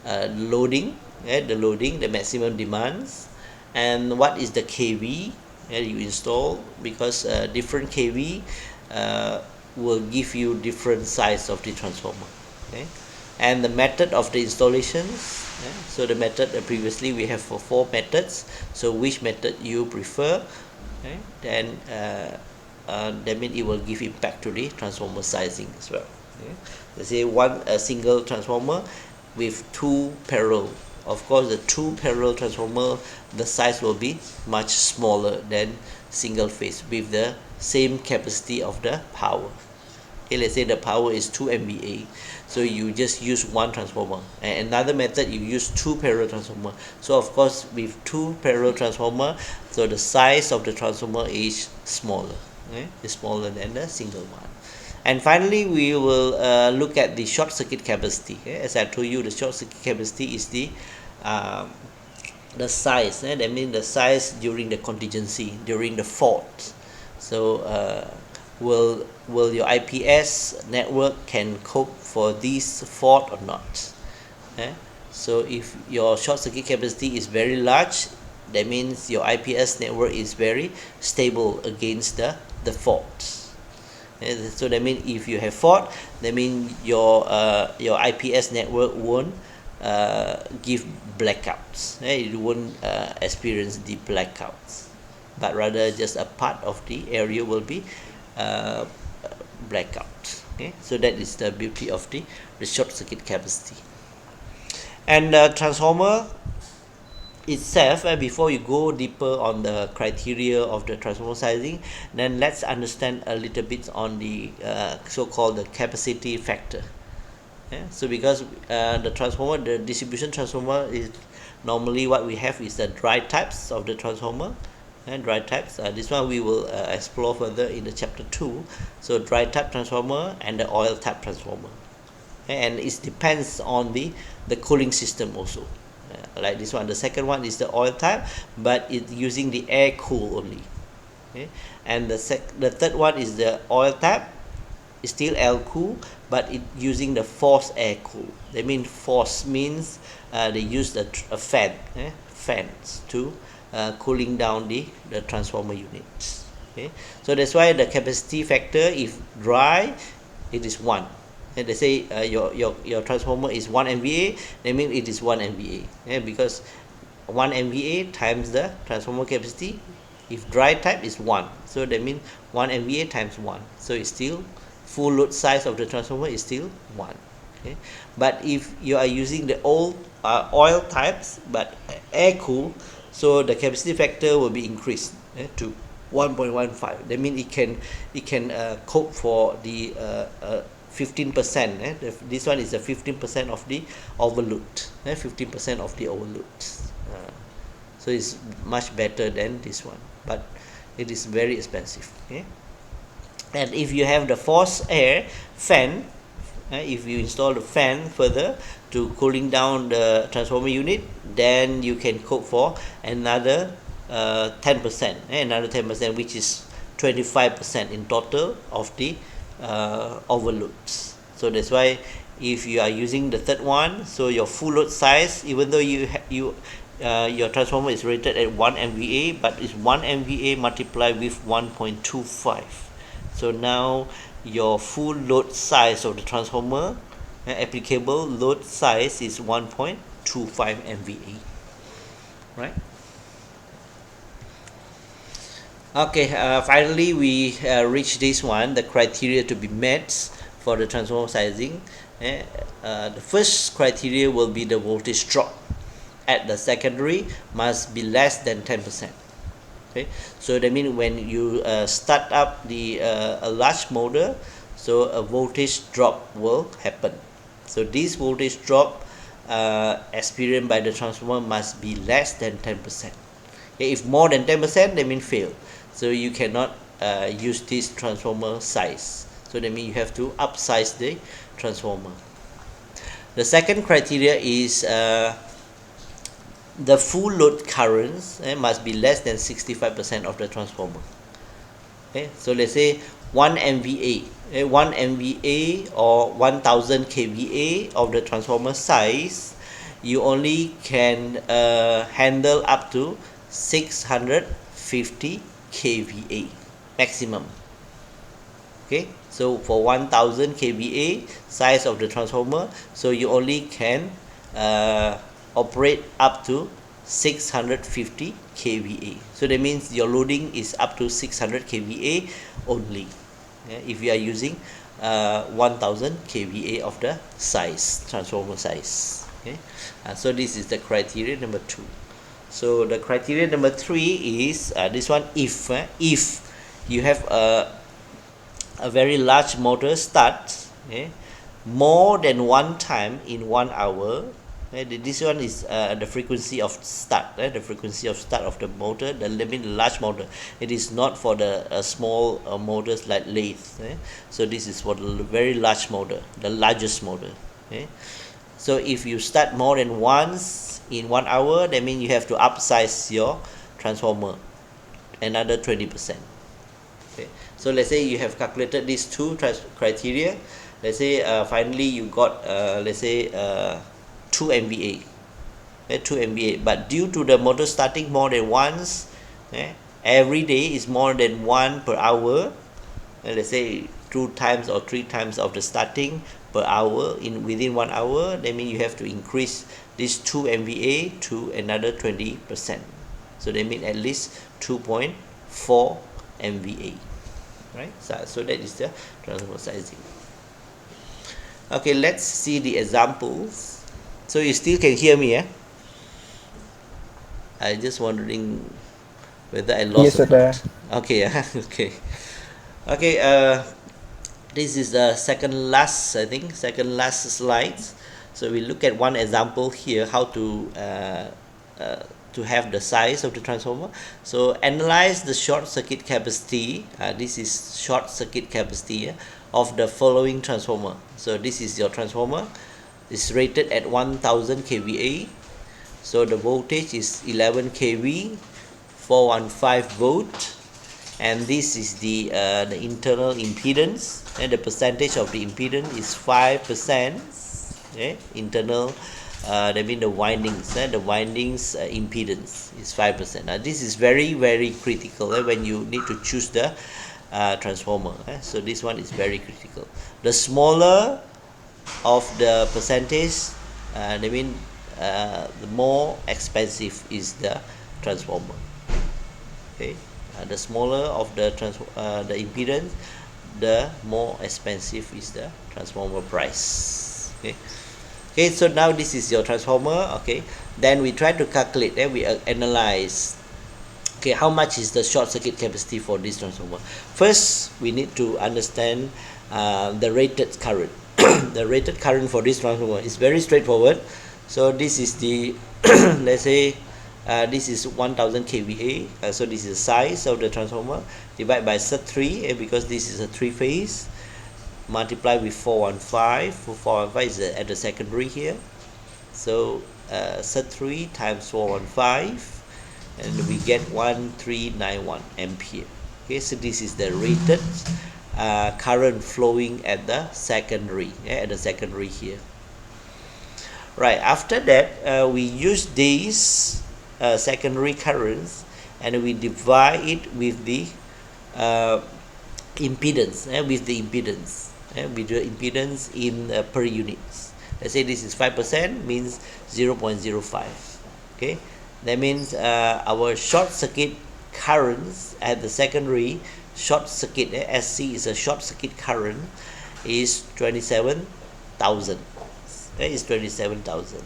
loading, the maximum demands, and what is the kV you install, because different kV will give you different size of the transformer. Okay, and the method of the installations. So the method previously we have for 4 methods. So which method you prefer? Okay, then that means it will give impact to the transformer sizing as well. Okay. Let's say a single transformer with 2 parallel. Of course, the 2 parallel transformer, the size will be much smaller than single phase with the same capacity of the power. Okay, let's say the power is 2 MVA, so you just use 1 transformer. And another method, you use 2 parallel transformer. So of course, with 2 parallel transformer, so the size of the transformer is smaller. Is smaller than the single one. And finally, we will look at the short circuit capacity. As I told you, the short circuit capacity is the size. That means the size during the contingency, during the fault. So will your IPS network can cope for this fault or not? So if your short circuit capacity is very large, that means your IPS network is very stable against the fault. So that means if you have fault, that means your IPS network won't give blackouts. It won't experience the blackouts, but rather just a part of the area will be blackout. Okay, so that is the beauty of the short circuit capacity. And the transformer itself, before you go deeper on the criteria of the transformer sizing, then let's understand a little bit on the so-called the capacity factor. So because the transformer, the distribution transformer, is normally what we have is the dry types of the transformer. Dry types, this one we will explore further in the chapter 2. So dry type transformer and the oil type transformer. And it depends on the cooling system also. Like this one, the second one is the oil type, but it's using the air cool only. Okay, and the third one is the oil type, it's still air cool, but it using the forced air cool. They mean force means they use a fans to cooling down the transformer units. Okay, so that's why the capacity factor, if dry, it is 1. And they say your transformer is 1 MVA, that means it is 1 MVA, because 1 MVA times the transformer capacity, if dry type is 1, so that means 1 MVA times 1, so it's still full load size of the transformer is still 1. Okay, but if you are using the old oil types but air cool, so the capacity factor will be increased to 1.15. That means it can cope for the 15%. This one is a 15% of the overload. 15% of the overload. So it's much better than this one, but it is very expensive. Okay? And if you have the forced air fan, if you install the fan further to cooling down the transformer unit, then you can cope for another 10%, another 10%, which is 25% in total of the overloads. So that's why if you are using the third one, so your full load size, even though your transformer is rated at 1 MVA, but it's 1 MVA multiplied with 1.25. So now your full load size of the transformer, applicable load size, is 1.25 MVA, right? Okay, finally we reach this one, the criteria to be met for the transformer sizing. The first criteria will be the voltage drop at the secondary must be less than 10%. Okay, so that means when you start up the a large motor, so a voltage drop will happen. So this voltage drop experienced by the transformer must be less than 10%. Okay, if more than 10%, that means fail. So you cannot use this transformer size. So that means you have to upsize the transformer. The second criteria is the full load currents must be less than 65% of the transformer. Okay, so let's say 1 MVA, 1 MVA or 1000 kVA of the transformer size, you only can handle up to 650 kVA maximum. Okay, so for 1000 kVA size of the transformer, so you only can operate up to 650 kVA. So that means your loading is up to 600 kVA only, if you are using 1000 kVA of the size, transformer size. Okay, so this is the criteria number 2. So the criteria number 3 is this one, if you have a very large motor start more than one time in 1 hour. This one is the frequency of start, the frequency of start of the motor, the large motor. It is not for the small motors like lathe. So this is for the very large motor, the largest motor. So if you start more than once in 1 hour, that means you have to upsize your transformer another 20%. Okay, so let's say you have calculated these two criteria. Let's say finally you got let's say 2 MVA, 2 MVA, but due to the motor starting more than once, every day is more than 1 per hour, let's say 2 times or 3 times of the starting per hour within 1 hour, that means you have to increase this 2 MVA to another 20%. So that means at least 2.4 MVA, right? So that is the transformer sizing. Okay, let's see the examples. So you still can hear me, I just wondering whether I lost. Yes, sir. Okay, okay. Okay, this is the second last slide. So we look at one example here, how to have the size of the transformer. So analyze the short circuit capacity. This is short circuit capacity of the following transformer. So this is your transformer. It's rated at 1000 kVA. So the voltage is 11 kV, 415 volt, and this is the internal impedance, and the percentage of the impedance is 5%. Internal, that means the windings, impedance is 5%. Now this is very critical when you need to choose the transformer. So this one is very critical. The smaller of the percentage, that mean the more expensive is the transformer. Okay, the smaller of the the impedance, the more expensive is the transformer price. Okay, so now this is your transformer. Okay, then we try to calculate, then we analyze, okay, how much is the short circuit capacity for this transformer. First we need to understand the rated current. The rated current for this transformer is very straightforward. So this is the let's say this is 1000 kVA, so this is the size of the transformer, divide by Z3, because this is a 3-phase, multiply with 415. 415 is at the secondary here, so Z3 times 415, and we get 1391 ampere. Okay, so this is the rated current flowing at the secondary, here. Right, after that we use these secondary currents and we divide it with the impedance, with the impedance in per units. Let's say this is 5%, means 0.05. Okay, that means our short circuit currents at the secondary, short circuit, SC is a short circuit current, is 27,000. Is 27,000.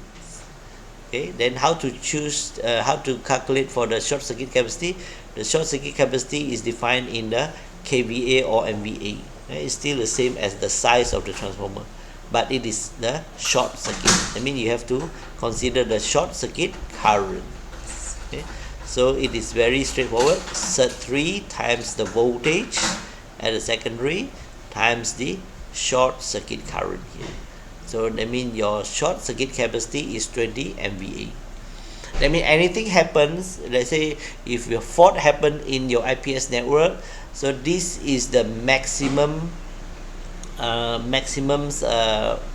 Okay, then how to choose, how to calculate for the short circuit capacity? The short circuit capacity is defined in the kVA or MVA. It's still the same as the size of the transformer, but it is the short circuit. I mean, you have to consider the short circuit current. Okay, so it is very straightforward. Z3 times the voltage at the secondary times the short circuit current here. So that means your short circuit capacity is 20 MVA. That means anything happens, let's say if your fault happened in your IPS network, so this is the maximum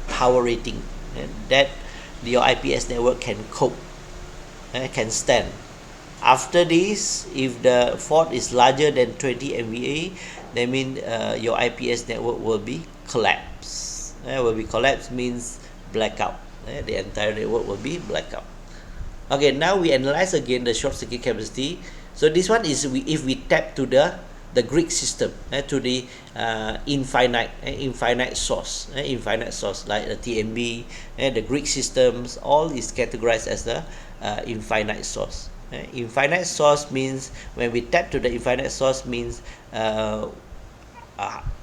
power rating that your IPS network can cope, can stand. After this, if the fault is larger than 20 MVA, that means your IPS network will be collapsed. Will be collapsed means blackout. The entire network will be blackout. Okay, now we analyze again the short circuit capacity. So this one is if we tap to the Greek system, to the infinite source, like the TMB, the Greek systems, all is categorized as the infinite source. Infinite source means when we tap to the infinite source means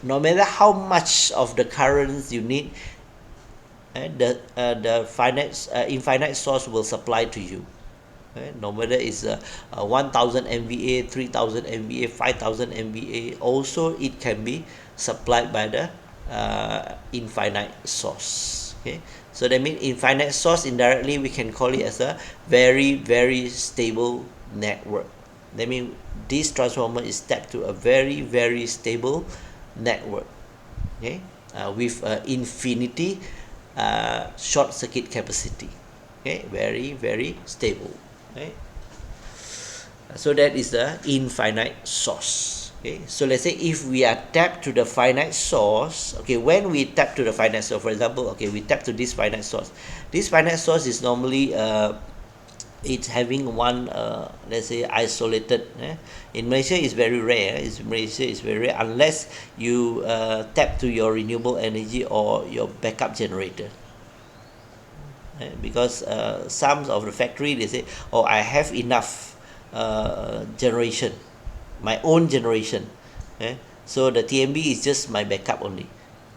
no matter how much of the currents you need, the infinite source will supply to you. No matter it's 1000 MVA, 3000 MVA, 5000 MVA, also it can be supplied by the infinite source. Okay, so that means infinite source, indirectly we can call it as a very, very stable network. That means this transformer is tapped to a very, very stable network, okay, with infinity short circuit capacity. Okay, very, very stable. Okay, so that is the infinite source. Okay, so let's say if we are tapped to the finite source, okay, when we tap to the finite source, for example, okay, we tap to this finite source. This finite source is normally it's having one let's say isolated. In Malaysia it's very rare. Malaysia is very rare unless you tap to your renewable energy or your backup generator. Because some of the factory, they say, oh, I have enough generation, my own generation, so the TMB is just my backup only.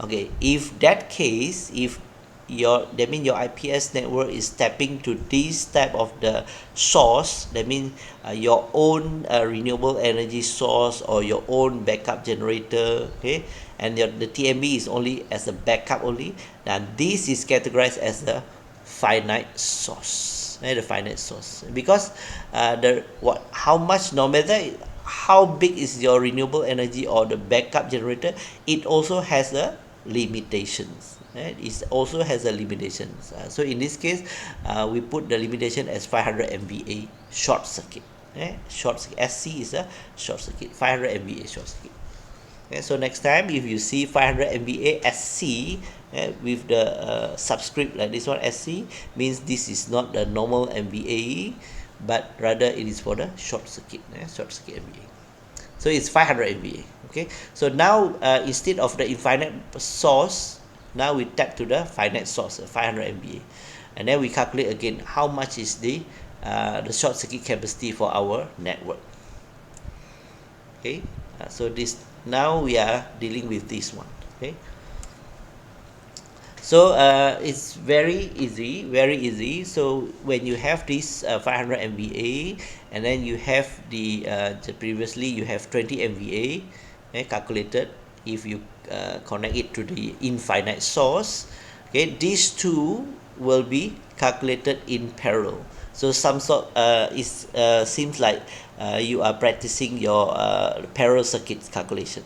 Okay, if that case, if that means your IPS network is tapping to this type of the source, that means your own renewable energy source or your own backup generator, okay, and the TMB is only as a backup only. Now this is categorized as the finite source, the finite source, because how much, no matter how big is your renewable energy or the backup generator, it also has a limitations. It also has a limitations. So in this case, we put the limitation as 500 MVA short circuit. Short circuit, SC is a short circuit, 500 MVA short circuit. So next time if you see 500 MVA SC, with the subscript like this one, SC, means this is not the normal MVA, but rather it is for the short circuit MVA. So it's 500 MVA. Okay, so now instead of the infinite source, now we tap to the finite source, 500 MVA, and then we calculate again how much is the short circuit capacity for our network. Okay, so this, now we are dealing with this one. Okay, so it's very easy. So when you have this 500 MVA, and then you have the previously you have 20 MVA calculated, if you connect it to the infinite source, okay, these two will be calculated in parallel. So some sort seems like you are practicing your parallel circuits calculation.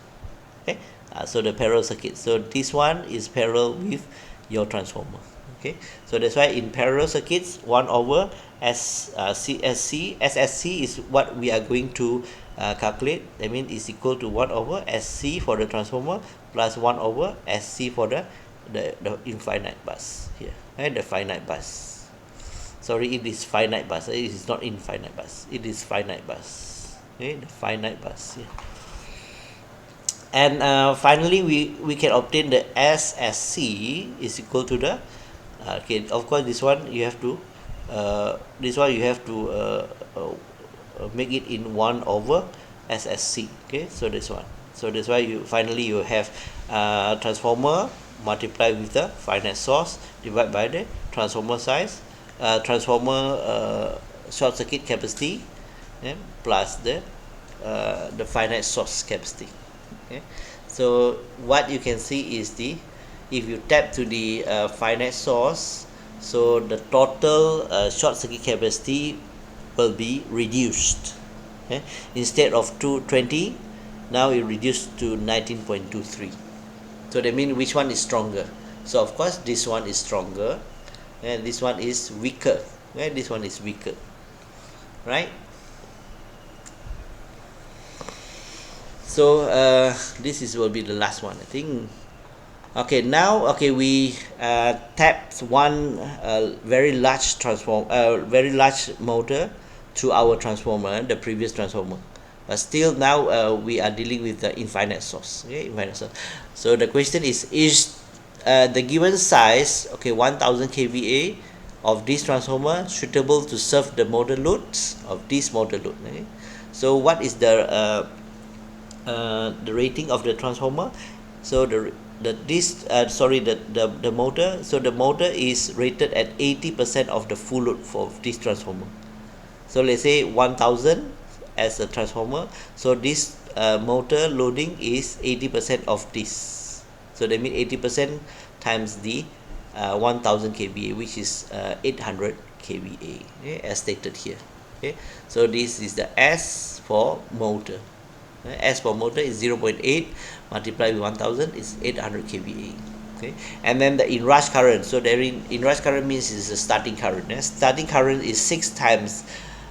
Okay, so the parallel circuit, so this one is parallel with your transformer. Okay, so that's why in parallel circuits, 1 over SSC is what we are going to calculate. That means is equal to 1 over SC for the transformer plus 1 over SC for the infinite bus here, and the finite bus. Sorry, it is finite bus. It is not infinite bus. It is finite bus. Okay, the finite bus here. And finally, we can obtain the SSC is equal to the okay. Of course, this one you have to make it in 1 over SSC. Okay, so this one. So that's why you have transformer multiplied with the finite source divided by the transformer size, transformer short circuit capacity, plus the finite source capacity. Okay, so what you can see is if you tap to the finite source, so the total short circuit capacity will be reduced. Okay, instead of 220, now it reduced to 19.23. So that means which one is stronger? So of course this one is stronger, and this one is weaker. Okay, this one is weaker, right? So this will be the last one, I think. Okay, now we tapped one very large motor to our transformer, the previous transformer, but still now we are dealing with the infinite source. Okay, infinite source. So the question is the given size, okay, 1000 kVA of this transformer suitable to serve the motor loads of this motor load? Okay? So what is the rating of the transformer? So the motor, so the motor is rated at 80% of the full load for this transformer. So let's say 1000 as a transformer, so this motor loading is 80% of this. So that means 80% times the 1000 kVA, which is 800 kVA, okay, as stated here. Okay, so this is the S for motor. S for motor is 0.8 multiplied with 1000 is 800 kVA. Okay, and then the inrush current, so there inrush current means is the starting current. Starting current is 6 times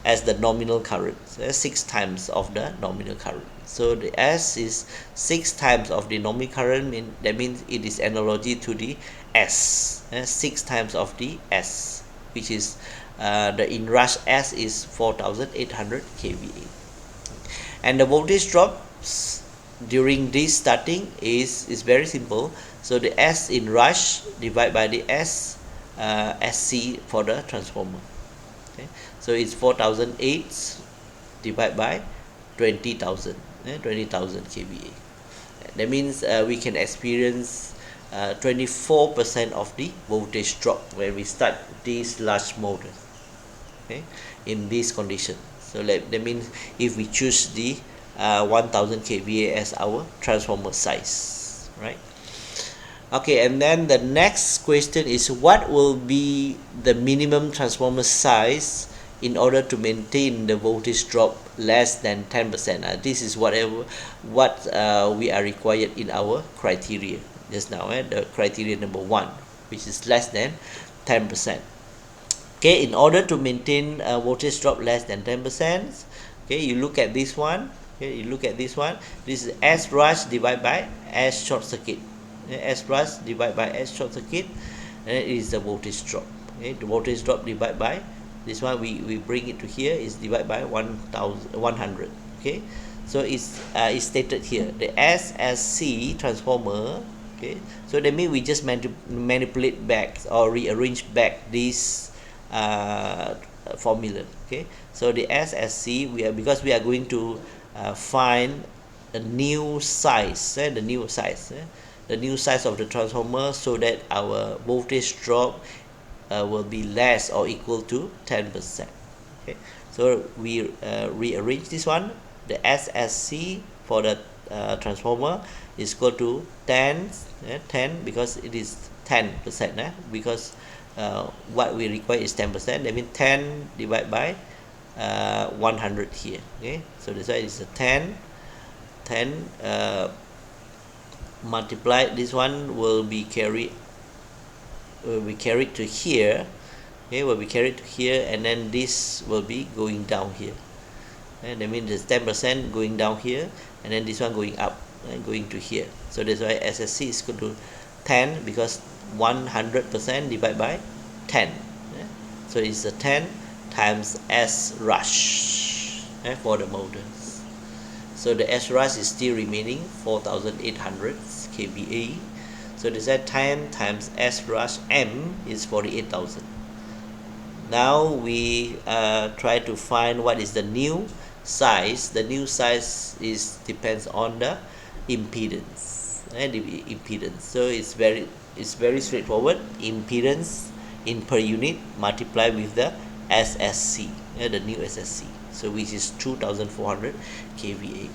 as the nominal current, 6 times of the nominal current. So the S is 6 times of the nominal current, that means it is analogy to the S, 6 times of the S, which is the inrush S is 4800 kVA. And the voltage drops during this starting is very simple. So the S in rush divided by the SC for the transformer. Okay, so it's 4008 divided by 20,000, 20,000 kVA. That means we can experience 24% of the voltage drop when we start this large motor. Okay, in this condition. So that means if we choose the 1000 kVA as our transformer size, right? Okay, and then the next question is, what will be the minimum transformer size in order to maintain the voltage drop less than 10%? This is what we are required in our criteria just now, the criteria number 1, which is less than 10%. Okay, in order to maintain a voltage drop less than 10%, okay, you look at this one. Okay, you look at this one. This is S rush divided by S short circuit. S rush divided by S short circuit, and it is the voltage drop. Okay, the voltage drop divided by this one, we bring it to here, is divided by 100. Okay, so it's stated here the SSC transformer. Okay, so that means we just manipulate back or rearrange back this formula. Okay, so the SSC, because we are going to find a new size, the new size of the transformer, so that our voltage drop will be less or equal to 10%. Okay, so we rearrange this one. The SSC for the transformer is equal to 10 because it is 10%, because what we require is 10%. That means 10 divided by 100 here. Okay, so that's why it's a 10 multiplied, this one will be carried to here. Okay, will be carried to here, and then this will be going down here, and that means there's 10% going down here, and then this one going up and going to here. So that's why SSC is equal to 10, because 100% divided by 10. So it's a 10 times S rush for the motors. So the S rush is still remaining 4,800 kVA. So this is 10 times S rush M is 48,000. Now we try to find what is the new size. The new size depends on the impedance. So it's very straightforward. Impedance in per unit multiplied with the SSC, the new SSC. So which is 2,400 kVA.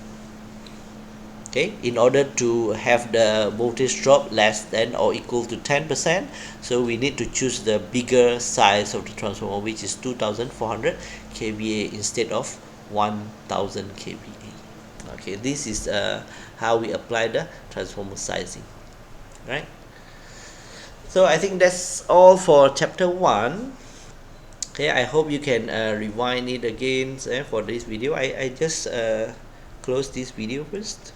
Okay, in order to have the voltage drop less than or equal to 10%, so we need to choose the bigger size of the transformer, which is 2,400 kVA instead of 1,000 kVA. Okay, this is how we apply the transformer sizing, right? So I think that's all for chapter 1. Okay, I hope you can rewind it again for this video. I just close this video first.